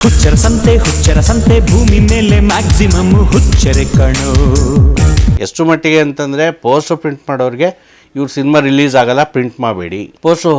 ಹುಚ್ಚರ ಸಂತೆ ಭೂಮಿ ಮೇಲೆ ಮ್ಯಾಕ್ಸಿಮಮ್ ಹುಚ್ಚರೆ ಕಣೋ. ಎಷ್ಟು ಮಟ್ಟಿಗೆ ಅಂತಂದರೆ ಪೋಸ್ಟರ್ ಪ್ರಿಂಟ್ ಮಾಡೋರಿಗೆ ಇವ್ರ ಸಿನಿಮಾ ರಿಲೀಸ್ ಆಗಲ್ಲ, ಪ್ರಿಂಟ್ ಮಾಡಬೇಡಿ. ಪೋಸ್ಟು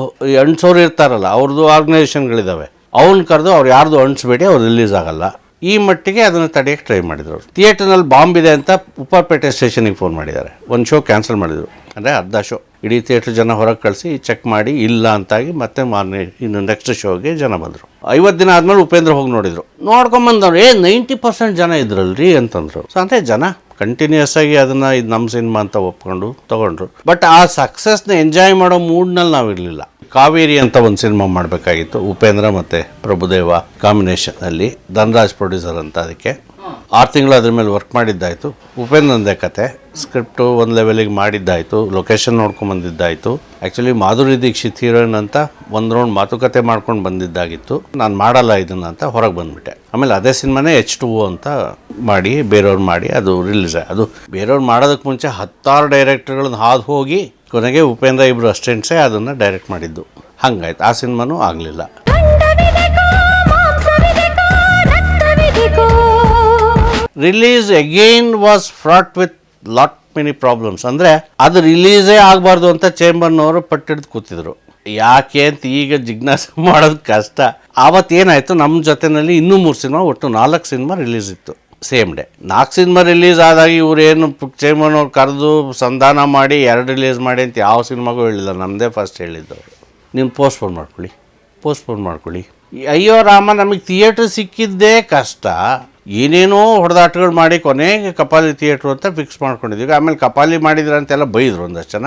ಅಂಟಿಸೋರು ಇರ್ತಾರಲ್ಲ, ಅವ್ರದ್ದು ಆರ್ಗನೈಸೇಷನ್ಗಳಿದ್ದಾವೆ, ಅವ್ನು ಕರೆದು ಅವ್ರು ಯಾರ್ದು ಅಂಟಿಸ್ಬೇಡಿ, ಅವ್ರು ರಿಲೀಸ್ ಆಗಲ್ಲ. ಈ ಮಟ್ಟಿಗೆ ಅದನ್ನು ತಡೆಯೋಕ್ಕೆ ಟ್ರೈ ಮಾಡಿದ್ರು. ಥಿಯೇಟರ್ನಲ್ಲಿ ಬಾಂಬ್ ಇದೆ ಅಂತ ಉಪ್ಪಾರಪೇಟೆ ಸ್ಟೇಷನಿಗೆ ಫೋನ್ ಮಾಡಿದ್ದಾರೆ. ಒಂದು ಶೋ ಕ್ಯಾನ್ಸಲ್ ಮಾಡಿದರು, ಅಂದರೆ ಅರ್ಧ ಶೋ. ಇಡೀ ಥಿಯೇಟ್ರ್ ಜನ ಹೊರಗೆ ಕಳಿಸಿ ಚೆಕ್ ಮಾಡಿ ಇಲ್ಲ ಅಂತಾಗಿ ಮತ್ತೆ ಮಾರನೇ ಇನ್ನು ನೆಕ್ಸ್ಟ್ ಶೋಗೆ ಜನ ಬಂದರು. 50 ದಿನ ಆದಮೇಲೆ ಉಪೇಂದ್ರ ಹೋಗಿ ನೋಡಿದರು. ನೋಡ್ಕೊಂಬಂದವ್ರು 90% ಜನ ಇದ್ರಲ್ರಿ ಅಂತಂದರು. ಸೊ ಅಂದರೆ ಜನ ಕಂಟಿನ್ಯೂಸ್ ಆಗಿ ಅದನ್ನು ಇದು ನಮ್ಮ ಸಿನಿಮಾ ಅಂತ ಒಪ್ಕೊಂಡು ತೊಗೊಂಡ್ರು. ಬಟ್ ಆ ಸಕ್ಸಸ್ನ ಎಂಜಾಯ್ ಮಾಡೋ ಮೂಡ್ನಲ್ಲಿ ನಾವು ಇರಲಿಲ್ಲ. ಕಾವೇರಿ ಅಂತ ಒಂದು ಸಿನಿಮಾ ಮಾಡಬೇಕಾಗಿತ್ತು, ಉಪೇಂದ್ರ ಮತ್ತು ಪ್ರಭುದೇವ ಕಾಂಬಿನೇಷನಲ್ಲಿ, ಧನರಾಜ್ ಪ್ರೊಡ್ಯೂಸರ್ ಅಂತ. ಅದಕ್ಕೆ 6 ತಿಂಗಳು ಅದ್ರ ಮೇಲೆ ವರ್ಕ್ ಮಾಡಿದ್ದಾಯಿತು. ಉಪೇಂದ್ರಂದೇ ಕತೆ, ಸ್ಕ್ರಿಪ್ಟು ಒಂದು ಲೆವೆಲಿಗೆ ಮಾಡಿದ್ದಾಯಿತು, ಲೊಕೇಶನ್ ನೋಡ್ಕೊಂಬಂದಿದ್ದಾಯಿತು. ಆ್ಯಕ್ಚುಲಿ ಮಾಧುರಿ ದೀಕ್ಷಿತ್ ಹೀರೋಯಿನ್ ಅಂತ ಒಂದು ರೌಂಡ್ ಮಾತುಕತೆ ಮಾಡ್ಕೊಂಡು ಬಂದಿದ್ದಾಗಿತ್ತು. ನಾನು ಮಾಡಲ್ಲ ಇದನ್ನು ಅಂತ ಹೊರಗೆ ಬಂದುಬಿಟ್ಟೆ. ಆಮೇಲೆ ಅದೇ ಸಿನಿಮಾನೇ H2O ಅಂತ ಮಾಡಿ ಬೇರೆಯವ್ರು ಮಾಡಿ ಅದು ರಿಲೀಸ್. ಅದು ಬೇರೆಯವ್ರು ಮಾಡೋದಕ್ಕೆ ಮುಂಚೆ 10 ಡೈರೆಕ್ಟರ್ಗಳನ್ನ ಹಾದು ಹೋಗಿ ಕೊನೆಗೆ ಉಪೇಂದ್ರ ಇಬ್ಬರು ಅಸ್ಟೆಂಟ್ಸೇ ಅದನ್ನು ಡೈರೆಕ್ಟ್ ಮಾಡಿದ್ದು. ಹಂಗಾಯ್ತು, ಆ ಸಿನಿಮಾನೂ ಆಗಲಿಲ್ಲ. Release again was fraught with lot many problems. ಅಂದರೆ ಅದು ರಿಲೀಸೇ ಆಗಬಾರ್ದು ಅಂತ ಚೇಂಬರ್ನವರು ಪಟ್ಟಿಡ್ದು ಕೂತಿದ್ರು. ಯಾಕೆ ಅಂತ ಈಗ ಜಿಜ್ಞಾಸೆ ಮಾಡೋದು ಕಷ್ಟ. ಆವತ್ತೇನಾಯಿತು, ನಮ್ಮ ಜೊತೆಯಲ್ಲಿ ಇನ್ನೂ 3 ಸಿನಿಮಾ, ಒಟ್ಟು 4 ಸಿನಿಮಾ ರಿಲೀಸ್ ಇತ್ತು ಸೇಮ್ ಡೇ. 4 ಸಿನಿಮಾ ರಿಲೀಸ್ ಆದಾಗ ಇವರೇನು ಚೇಂಬರ್ನವ್ರು ಕರೆದು ಸಂಧಾನ ಮಾಡಿ 2 ರಿಲೀಸ್ ಮಾಡಿ ಅಂತ ಯಾವ ಸಿನಿಮಾಗೂ ಹೇಳಿಲ್ಲ. ನಮ್ಮದೇ ಫಸ್ಟ್ ಹೇಳಿದ್ದವರು, ನೀವು ಪೋಸ್ಟ್ಪೋನ್ ಮಾಡ್ಕೊಳ್ಳಿ. ಅಯ್ಯೋ ರಾಮ, ನಮಗೆ ಥಿಯೇಟ್ರ್ ಸಿಕ್ಕಿದ್ದೇ ಕಷ್ಟ. ಏನೇನೋ ಹೊಡೆದಾಟಗಳು ಮಾಡಿ ಕೊನೆಗೆ ಕಪಾಲಿ ಥಿಯೇಟ್ರು ಅಂತ ಫಿಕ್ಸ್ ಮಾಡ್ಕೊಂಡಿದ್ದೀವಿ. ಆಮೇಲೆ ಕಪಾಲಿ ಮಾಡಿದ್ರೆ ಅಂತೆಲ್ಲ ಬೈದರು ಒಂದಷ್ಟು ಜನ,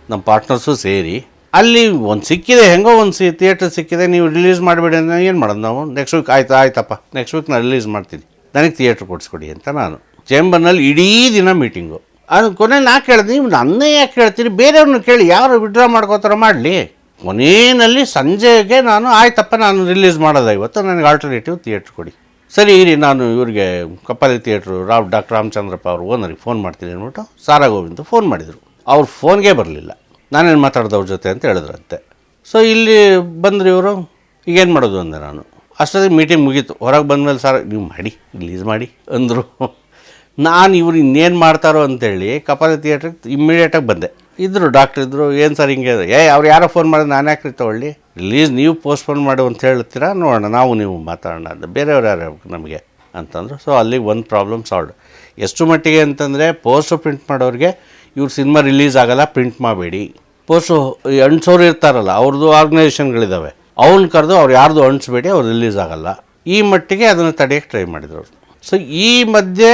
ನಮ್ಮ ಪಾರ್ಟ್ನರ್ಸು ಸೇರಿ. ಅಲ್ಲಿ ಒಂದು ಸಿಕ್ಕಿದೆ, ಹೆಂಗೋ ಒಂದು ಥಿಯೇಟ್ರ್ ಸಿಕ್ಕಿದೆ, ನೀವು ರಿಲೀಸ್ ಮಾಡಿಬಿಡಿ ಅಂತ ಏನು ಮಾಡೋದು ನಾವು? ನೆಕ್ಸ್ಟ್ ವೀಕ್ ಆಯ್ತಪ್ಪ, ನೆಕ್ಸ್ಟ್ ವೀಕ್ ನಾನು ರಿಲೀಸ್ ಮಾಡ್ತೀನಿ, ನನಗೆ ಥಿಯೇಟ್ರ್ ಕೊಡಿಸ್ಕೊಡಿ ಅಂತ ನಾನು ಚೇಂಬರ್ನಲ್ಲಿ ಇಡೀ ದಿನ ಮೀಟಿಂಗು. ಅದು ಕೊನೆಯಲ್ಲಿ ನಾ ಕೇಳಿದೆ, ನೀವು ನನ್ನೇ ಯಾಕೆ ಕೇಳ್ತೀರಿ, ಬೇರೆಯವ್ರನ್ನ ಕೇಳಿ, ಯಾರು ವಿಡ್ರಾ ಮಾಡ್ಕೋತಾರ ಮಾಡಲಿ. ಕೊನೆಯಲ್ಲಿ ಸಂಜೆಗೆ ನಾನು ಆಯ್ತಪ್ಪ, ನಾನು ರಿಲೀಸ್ ಮಾಡೋದು ಇವತ್ತು, ನನಗೆ ಆಲ್ಟರ್ನೇಟಿವ್ ಥಿಯೇಟ್ರ್ ಕೊಡಿ. ಸರಿ ಇರಿ, ನಾನು ಇವ್ರಿಗೆ ಕಪಾಲಿ ಥಿಯೇಟ್ರು ಡಾಕ್ಟರ್ ರಾಮಚಂದ್ರಪ್ಪ ಅವ್ರು ಓನರಿಗೆ ಫೋನ್ ಮಾಡ್ತೀನಿ ಅಂದ್ಬಿಟ್ಟು ಸಾರಾ ಗೋವಿಂದ ಫೋನ್ ಮಾಡಿದರು. ಅವ್ರು ಫೋನ್ಗೆ ಬರಲಿಲ್ಲ. ನಾನೇನು ಮಾತಾಡ್ದೆ ಅವ್ರ ಜೊತೆ ಅಂತ ಹೇಳಿದ್ರಂತೆ. ಸೊ ಇಲ್ಲಿ ಬಂದರು ಇವರು. ಈಗೇನು ಮಾಡೋದು ಅಂದೆ ನಾನು. ಅಷ್ಟೊತ್ತಿಗೆ ಮೀಟಿಂಗ್ ಮುಗೀತು. ಹೊರಗೆ ಬಂದಮೇಲೆ ಸರ್ ನೀವು ಮಾಡಿ ರಿಲೀಸ್ ಮಾಡಿ ಅಂದರು. ನಾನು ಇವ್ರು ಇನ್ನೇನು ಮಾಡ್ತಾರೋ ಅಂತೇಳಿ ಕಪಾಲಿ ಥಿಯೇಟ್ರಿಗೆ ಇಮ್ಮಿಡಿಯೇಟಾಗಿ ಬಂದೆ. ಇದ್ದರು ಡಾಕ್ಟ್ರ್ ಇದ್ದರು. ಏನು ಸರ್ ಹಿಂಗೆ ಅವ್ರು ಯಾರೋ ಫೋನ್ ಮಾಡಿದ್ರೆ ನಾನು ಯಾಕೆ ತೊಗೊಳ್ಳಿ, ರಿಲೀಸ್ ನೀವು ಪೋಸ್ಟ್ಪೋನ್ ಮಾಡಿ ಅಂತ ಹೇಳ್ತೀರಾ, ನೋಡೋಣ ನಾವು ನೀವು ಮಾತಾಡೋಣ ಅಂತ, ಬೇರೆಯವ್ರು ಯಾರು ನಮಗೆ ಅಂತಂದರು. ಸೊ ಅಲ್ಲಿಗೆ ಒಂದು ಪ್ರಾಬ್ಲಮ್ ಸಾಲ್ವ್. ಎಷ್ಟು ಮಟ್ಟಿಗೆ ಅಂತಂದರೆ ಪೋಸ್ಟರ್ ಪ್ರಿಂಟ್ ಮಾಡೋರಿಗೆ ಇವ್ರ ಸಿನಿಮಾ ರಿಲೀಸ್ ಆಗಲ್ಲ, ಪ್ರಿಂಟ್ ಮಾಡಬೇಡಿ. ಪೋಸ್ಟು ಅಂಟಿಸೋರು ಇರ್ತಾರಲ್ಲ, ಅವ್ರದ್ದು ಆರ್ಗನೈಸೇಷನ್ಗಳಿದ್ದಾವೆ, ಅವ್ನು ಕರೆದು ಅವ್ರು ಯಾರ್ದು ಅಂಟಿಸ್ಬೇಡಿ, ಅವ್ರು ರಿಲೀಸ್ ಆಗಲ್ಲ. ಈ ಮಟ್ಟಿಗೆ ಅದನ್ನು ತಡೆಯೋಕ್ಕೆ ಟ್ರೈ ಮಾಡಿದ್ರು. ಸೊ ಈ ಮಧ್ಯೆ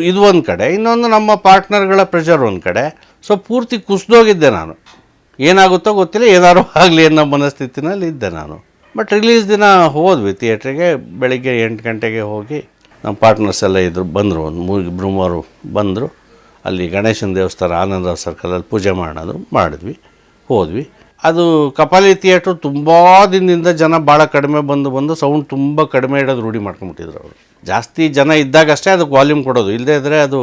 ಇದು ಒಂದು ಕಡೆ, ಇನ್ನೊಂದು ನಮ್ಮ ಪಾರ್ಟ್ನರ್ಗಳ ಪ್ರೆಷರ್ ಒಂದು ಕಡೆ. ಸೊ ಪೂರ್ತಿ ಕುಸಿದೋಗಿದ್ದೆ ನಾನು. ಏನಾಗುತ್ತೋ ಗೊತ್ತಿಲ್ಲ, ಏನಾದ್ರು ಆಗಲಿ ಅನ್ನೋ ಮನಸ್ಥಿತಿನಲ್ಲಿ ಇದ್ದೆ ನಾನು. ಬಟ್ ರಿಲೀಸ್ ದಿನ ಹೋದ್ವಿ ಥಿಯೇಟ್ರಿಗೆ. ಬೆಳಿಗ್ಗೆ 8 ಗಂಟೆಗೆ ಹೋಗಿ ನಮ್ಮ ಪಾರ್ಟ್ನರ್ಸ್ ಎಲ್ಲ ಇದ್ದರು, ಬಂದರು. ಒಂದು 3 ಬಂದರು. ಅಲ್ಲಿ ಗಣೇಶನ ದೇವಸ್ಥಾನ ಆನಂದರಾವ್ ಸರ್ಕಲಲ್ಲಿ ಪೂಜೆ ಮಾಡಿದ್ವಿ, ಹೋದ್ವಿ. ಅದು ಕಪಾಲಿ ಥಿಯೇಟ್ರು ತುಂಬ ದಿನದಿಂದ ಜನ ಭಾಳ ಕಡಿಮೆ ಬಂದು ಸೌಂಡ್ ತುಂಬ ಕಡಿಮೆ ಇಡೋದು ರೂಢಿ ಮಾಡ್ಕೊಂಬಿಟ್ಟಿದ್ರು ಅವರು. ಜಾಸ್ತಿ ಜನ ಇದ್ದಾಗಷ್ಟೇ ಅದಕ್ಕೆ ವಾಲ್ಯೂಮ್ ಕೊಡೋದು, ಇಲ್ಲದೇ ಇದ್ದರೆ ಅದು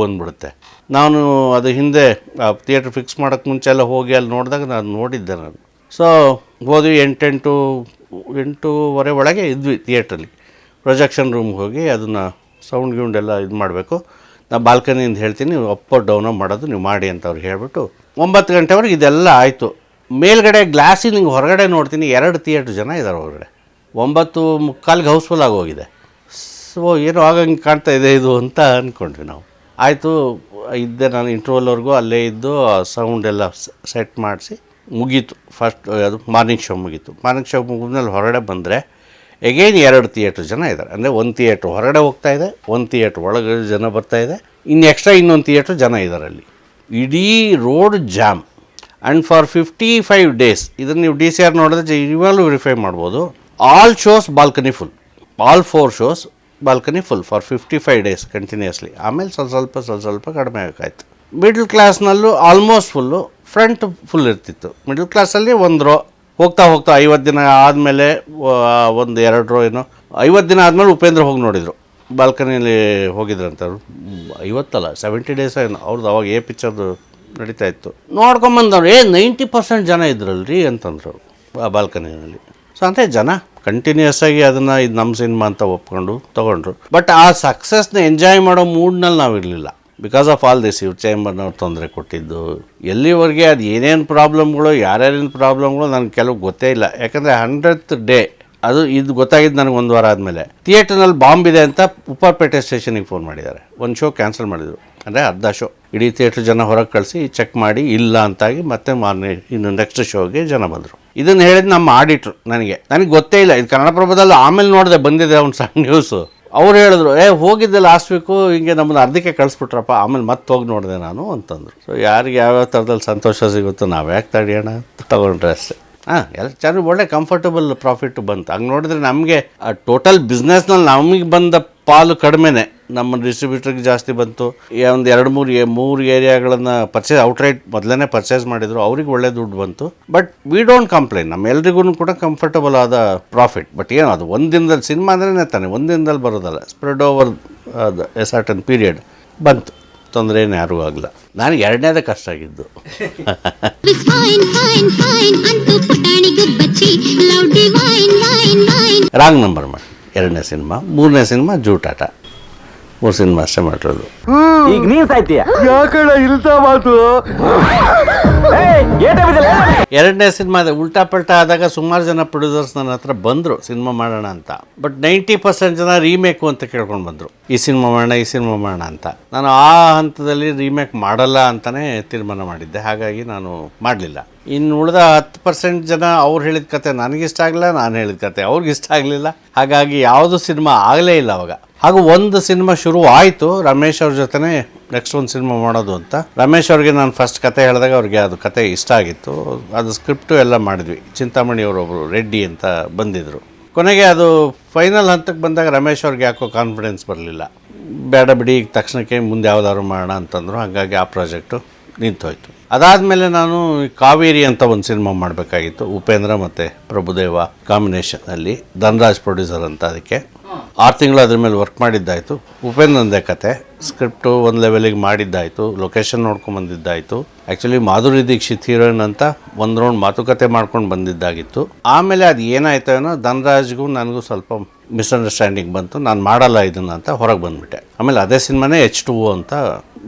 ಅಂದ್ಬಿಡುತ್ತೆ. ನಾನು ಅದು ಹಿಂದೆ ಥಿಯೇಟ್ರ್ ಫಿಕ್ಸ್ ಮಾಡೋಕ್ಕೆ ಮುಂಚೆ ಎಲ್ಲ ಹೋಗಿ ಅಲ್ಲಿ ನೋಡಿದಾಗ ನಾನು ನೋಡಿದ್ದೆ ನಾನು. ಸೊ ಹೋದ್ವಿ, 8:30 ಒಳಗೆ ಇದ್ವಿ ಥಿಯೇಟ್ರಲ್ಲಿ. ಪ್ರೊಜೆಕ್ಷನ್ ರೂಮ್ಗೆ ಹೋಗಿ ಅದನ್ನು ಸೌಂಡ್ ಎಲ್ಲ ಇದು ಮಾಡಬೇಕು. ನಾನು ಬಾಲ್ಕನಿಯಿಂದ ಹೇಳ್ತೀನಿ, ನೀವು ಅಪ್ ಡೌನೋ ಮಾಡೋದು ನೀವು ಮಾಡಿ ಅಂತ ಅವ್ರಿಗೆ ಹೇಳ್ಬಿಟ್ಟು 9 ಗಂಟೆವರೆಗೆ ಇದೆಲ್ಲ ಆಯಿತು. ಮೇಲ್ಗಡೆ ಗ್ಲಾಸಿನ ಹಿಂಗೆ ಹೊರಗಡೆ ನೋಡ್ತೀನಿ, 2 ಥಿಯೇಟ್ರ್ ಜನ ಇದ್ದಾರೆ ಹೊರಗಡೆ. 9:45 ಹೌಸ್ಫುಲ್ ಆಗೋಗಿದೆ. ಸೊ ಏನೋ ಆಗಂಗೆ ಕಾಣ್ತಾ ಇದೆ ಇದು ಅಂತ ಅಂದ್ಕೊಂಡ್ವಿ ನಾವು. ಆಯಿತು, ಇದ್ದೆ ನಾನು ಇಂಟ್ರೋಲ್ವರೆಗೂ ಅಲ್ಲೇ ಇದ್ದು ಸೌಂಡ್ ಎಲ್ಲ ಸೆಟ್ ಮಾಡಿಸಿ ಮುಗೀತು. ಫಸ್ಟ್ ಅದು ಮಾರ್ನಿಂಗ್ ಶೋ ಮುಗೀತು. ಮಾರ್ನಿಂಗ್ ಶೋ ಮುಗಿದ್ಮೇಲೆ ಹೊರಗಡೆ ಬಂದರೆ ಎಗೈನ್ 2 ಥಿಯೇಟ್ರ್ ಜನ ಇದ್ದಾರೆ. ಅಂದರೆ 1 ಥಿಯೇಟ್ರ್ ಹೊರಗಡೆ ಹೋಗ್ತಾ ಇದೆ, 1 ಥಿಯೇಟ್ರ್ ಒಳಗಡೆ ಜನ ಬರ್ತಾಯಿದೆ, ಇನ್ನು ಎಕ್ಸ್ಟ್ರಾ ಇನ್ನೊಂದು ಥಿಯೇಟ್ರ್ ಜನ ಇದ್ದಾರೆ ಅಲ್ಲಿ. ಇಡೀ road jam. And for 55 days, ಇದನ್ನು ನೀವು DCR ನೋಡಿದ್ರೆ ಇವಾಗಲೂ ವೆರಿಫೈ ಮಾಡ್ಬೋದು. All shows balcony full, all 4 shows balcony full for 55 days continuously. ಆಮೇಲೆ ಸ್ವಲ್ಪ ಕಡಿಮೆ ಆಗಾಯ್ತು. ಮಿಡ್ಲ್ ಕ್ಲಾಸ್ನಲ್ಲೂ ಆಲ್ಮೋಸ್ಟ್ ಫುಲ್ಲು, ಫ್ರಂಟ್ ಫುಲ್ ಇರ್ತಿತ್ತು. ಮಿಡ್ಲ್ ಕ್ಲಾಸಲ್ಲಿ 1 ರೋ, ಹೋಗ್ತಾ 50 ದಿನ ಆದಮೇಲೆ 1-2 ರೋ ಏನೋ. 50 ದಿನ ಆದಮೇಲೆ ಉಪೇಂದ್ರ ಹೋಗಿ ನೋಡಿದರು, ಬಾಲ್ಕನಿಯಲ್ಲಿ ಹೋಗಿದ್ರಂತವ್ರು. 70 ಡೇಸ್ ಏನೋ ಅವ್ರದ್ದು. ಅವಾಗ ಪಿಕ್ಚರ್ದು ನಡೀತಾ ಇತ್ತು. ನೋಡ್ಕೊಂಬಂದವ್ರು 90% ಜನ ಇದ್ರಲ್ರಿ ಅಂತಂದರು ಆ ಬಾಲ್ಕನಿಯಲ್ಲಿ. ಸೊ ಅಂದರೆ ಜನ ಕಂಟಿನ್ಯೂಸ್ ಆಗಿ ಅದನ್ನು ಇದು ನಮ್ಮ ಸಿನಿಮಾ ಅಂತ ಒಪ್ಕೊಂಡು ತೊಗೊಂಡ್ರು. ಬಟ್ ಆ ಸಕ್ಸಸ್ನ ಎಂಜಾಯ್ ಮಾಡೋ ಮೂಡ್ನಲ್ಲಿ ನಾವು ಇರಲಿಲ್ಲ. ಬಿಕಾಸ್ ಆಫ್ ಆಲ್ ದಿಸ್ ಇವ್ರು ಚೇಂಬರ್ನವ್ರು ತೊಂದರೆ ಕೊಟ್ಟಿದ್ದು, ಎಲ್ಲಿವರೆಗೆ ಅದು ಏನೇನು ಪ್ರಾಬ್ಲಮ್ಗಳು ಯಾರ್ಯಾರೇನು ಪ್ರಾಬ್ಲಮ್ಗಳು ನನಗೆ ಕೆಲವು ಗೊತ್ತೇ ಇಲ್ಲ. ಯಾಕಂದರೆ 100th ಡೇ ಅದು ಇದು ಗೊತ್ತಾಗಿದ್ದು ನನಗೆ 1 ವಾರ ಆದಮೇಲೆ ಥಿಯೇಟ್ರ್ನಲ್ಲಿ ಬಾಂಬ್ ಇದೆ ಅಂತ ಉಪ್ಪಾರಪೇಟೆ ಸ್ಟೇಷನಿಗೆ ಫೋನ್ ಮಾಡಿದ್ದಾರೆ. ಒಂದು ಶೋ ಕ್ಯಾನ್ಸಲ್ ಮಾಡಿದರು, ಅಂದರೆ ಅರ್ಧ ಶೋ. ಇಡೀ ಥಿಯೇಟ್ರ್ ಜನ ಹೊರಗೆ ಕಳಿಸಿ ಚೆಕ್ ಮಾಡಿ ಇಲ್ಲ ಅಂತಾಗಿ ಮತ್ತೆ ಇನ್ನು ನೆಕ್ಸ್ಟ್ ಶೋಗೆ ಜನ ಬಂದರು. ಇದನ್ನು ಹೇಳಿದ್ದು ನಮ್ಮ ಆಡಿಟ್ರು. ನನಗೆ ಗೊತ್ತೇ ಇಲ್ಲ, ಇದು ಕನ್ನಡಪ್ರಭದಲ್ಲಿ ಆಮೇಲೆ ನೋಡಿದೆ ಬಂದಿದೆ ಒಂದು ಸಣ್ಣ ನ್ಯೂಸು. ಅವ್ರು ಹೇಳಿದ್ರು, ಹೋಗಿದ್ದೆ ಲಾಸ್ಟ್ ವೀಕು, ಹಿಂಗೆ ನಮ್ಮನ್ನು ಅರ್ಧಕ್ಕೆ ಕಳಿಸ್ಬಿಟ್ರಪ್ಪ, ಆಮೇಲೆ ಮತ್ತೆ ಹೋಗಿ ನೋಡಿದೆ ನಾನು ಅಂತಂದರು. ಸೊ ಯಾರಿಗೆ ಯಾವ್ಯಾವ ಥರದಲ್ಲಿ ಸಂತೋಷ ಸಿಗುತ್ತೋ ನಾವು ಯಾಕೆ ತಡೆಯೋಣ ತೊಗೊಂಡ್ರೆ ಅಷ್ಟೇ. ಎಲ್ಲ ಚೆನ್ನಾಗಿ ಒಳ್ಳೆ ಕಂಫರ್ಟಬಲ್ ಪ್ರಾಫಿಟ್ ಬಂತು. ಹಂಗೆ ನೋಡಿದ್ರೆ ನಮಗೆ ಟೋಟಲ್ ಬಿಸ್ನೆಸ್ನಲ್ಲಿ ನಮಗೆ ಬಂದ ಪಾಲು ಕಡಿಮೆನೇ, ನಮ್ಮ ಡಿಸ್ಟ್ರಿಬ್ಯೂಟ್ರಿಗೆ ಜಾಸ್ತಿ ಬಂತು. ಒಂದು 2-3 ಏರಿಯಾಗಳನ್ನು ಔಟ್ರೈಟ್ ಮೊದಲೇ ಪರ್ಚೇಸ್ ಮಾಡಿದ್ರು, ಅವ್ರಿಗೆ ಒಳ್ಳೆ ದುಡ್ಡು ಬಂತು. ಬಟ್ ವಿ ಡೋಂಟ್ ಕಂಪ್ಲೇನ್, ನಮ್ಮೆಲ್ರಿಗೂ ಕೂಡ ಕಂಫರ್ಟಬಲ್ ಆದ ಪ್ರಾಫಿಟ್. ಬಟ್ ಏನು ಅದು ಒಂದು ದಿನದಲ್ಲಿ ಸಿನಿಮಾ ಅಂದ್ರೇ ತಾನೆ, ಒಂದು ದಿನದಲ್ಲಿ ಬರೋದಲ್ಲ, spread over a certain period ಬಂತು. ತೊಂದರೆ ಏನು ಯಾರಿಗೂ ಆಗಲ್ಲ. ನನಗೆ 2ನೇದೇ ಕಷ್ಟ ಆಗಿದ್ದು. ರಾಂಗ್ ನಂಬರ್ ಮಾಡಿ 2ನೇ ಸಿನಿಮಾ. 3ನೇ ಸಿನಿಮಾ ಜೂಟಾಟ. 3 ಸಿನಿಮಾ ಅಷ್ಟೇ ಮಾಡಿರೋದು. ಈಗ ನೀನ್ ಸಾಯ್ತೀಯ ಇಲ್ತ ಮಾತು. 2ನೇ ಸಿನಿಮಾದ ಉಲ್ಟಾ ಪಲ್ಟಾ ಆದಾಗ ಸುಮಾರು ಜನ ಪ್ರೊಡ್ಯೂಸರ್ಸ್ ನನ್ನ ಹತ್ರ ಬಂದರು ಸಿನಿಮಾ ಮಾಡೋಣ ಅಂತ. ಬಟ್ 90% ಜನ ರೀಮೇಕು ಅಂತ ಕೇಳ್ಕೊಂಡು ಬಂದರು, ಈ ಸಿನಿಮಾ ಮಾಡೋಣ ಅಂತ. ನಾನು ಆ ಹಂತದಲ್ಲಿ ರೀಮೇಕ್ ಮಾಡಲ್ಲ ಅಂತಲೇ ತೀರ್ಮಾನ ಮಾಡಿದ್ದೆ. ಹಾಗಾಗಿ ನಾನು ಮಾಡಲಿಲ್ಲ. ಇನ್ನು ಉಳಿದ 10% ಜನ ಅವ್ರು ಹೇಳಿದ ಕತೆ ನನಗಿಷ್ಟ ಆಗಲಿಲ್ಲ, ನಾನು ಹೇಳಿದ ಕತೆ ಅವ್ರಿಗಿಷ್ಟ ಆಗಲಿಲ್ಲ. ಹಾಗಾಗಿ ಯಾವುದು ಸಿನಿಮಾ ಆಗಲೇ ಇಲ್ಲ ಅವಾಗ. ಹಾಗೂ ಒಂದು ಸಿನಿಮಾ ಶುರು ಆಯಿತು ರಮೇಶ್ ಅವ್ರ ಜೊತೆ, ನೆಕ್ಸ್ಟ್ ಒಂದು ಸಿನಿಮಾ ಮಾಡೋದು ಅಂತ. ರಮೇಶ್ ಅವ್ರಿಗೆ ನಾನು ಫಸ್ಟ್ ಕತೆ ಹೇಳಿದಾಗ ಅವ್ರಿಗೆ ಅದು ಕತೆ ಇಷ್ಟ ಆಗಿತ್ತು. ಅದು ಸ್ಕ್ರಿಪ್ಟು ಎಲ್ಲ ಮಾಡಿದ್ವಿ. ಚಿಂತಾಮಣಿ ಅವರೊಬ್ಬರು ರೆಡ್ಡಿ ಅಂತ ಬಂದಿದ್ದರು. ಕೊನೆಗೆ ಅದು ಫೈನಲ್ ಹಂತಕ್ಕೆ ಬಂದಾಗ ರಮೇಶ್ ಅವ್ರಿಗೆ ಯಾಕೋ ಕಾನ್ಫಿಡೆನ್ಸ್ ಬರಲಿಲ್ಲ. ಬೇಡ ಬಿಡಿ, ಈಗ ತಕ್ಷಣಕ್ಕೆ ಮುಂದೆ ಯಾವುದಾದ್ರು ಮಾಡೋಣ ಅಂತಂದರು. ಹಾಗಾಗಿ ಆ ಪ್ರಾಜೆಕ್ಟು ನಿಂತೋಯ್ತು. ಅದಾದಮೇಲೆ ನಾನು ಕಾವೇರಿ ಅಂತ ಒಂದು ಸಿನಿಮಾ ಮಾಡಬೇಕಾಗಿತ್ತು, ಉಪೇಂದ್ರ ಮತ್ತು ಪ್ರಭುದೇವ ಕಾಂಬಿನೇಷನಲ್ಲಿ. ಧನ್ರಾಜ್ ಪ್ರೊಡ್ಯೂಸರ್ ಅಂತ. ಅದಕ್ಕೆ 6 ತಿಂಗಳು ಅದ್ರ ಮೇಲೆ ವರ್ಕ್ ಮಾಡಿದ್ದಾಯಿತು. ಉಪೇಂದ್ರಂದೇ ಕತೆ, ಸ್ಕ್ರಿಪ್ಟು ಒಂದು ಲೆವೆಲಿಗೆ ಮಾಡಿದ್ದಾಯಿತು, ಲೊಕೇಶನ್ ನೋಡ್ಕೊಂಬಂದಿದ್ದಾಯಿತು. ಆ್ಯಕ್ಚುಲಿ ಮಾಧುರಿ ದೀಕ್ಷಿತ್ ಹೀರೋಯಿನ್ ಅಂತ ಒಂದು ರೌಂಡ್ ಮಾತುಕತೆ ಮಾಡ್ಕೊಂಡು ಬಂದಿದ್ದಾಗಿತ್ತು. ಆಮೇಲೆ ಅದು ಏನಾಯ್ತು ಏನೋ, ಧನ್ರಾಜ್ಗೂ ನನಗೂ ಸ್ವಲ್ಪ ಮಿಸ್ಅಂಡರ್ಸ್ಟ್ಯಾಂಡಿಂಗ್ ಬಂತು. ನಾನು ಮಾಡಲ್ಲ ಇದನ್ನು ಅಂತ ಹೊರಗೆ ಬಂದುಬಿಟ್ಟೆ. ಆಮೇಲೆ ಅದೇ ಸಿನಿಮಾನೇ H2O ಅಂತ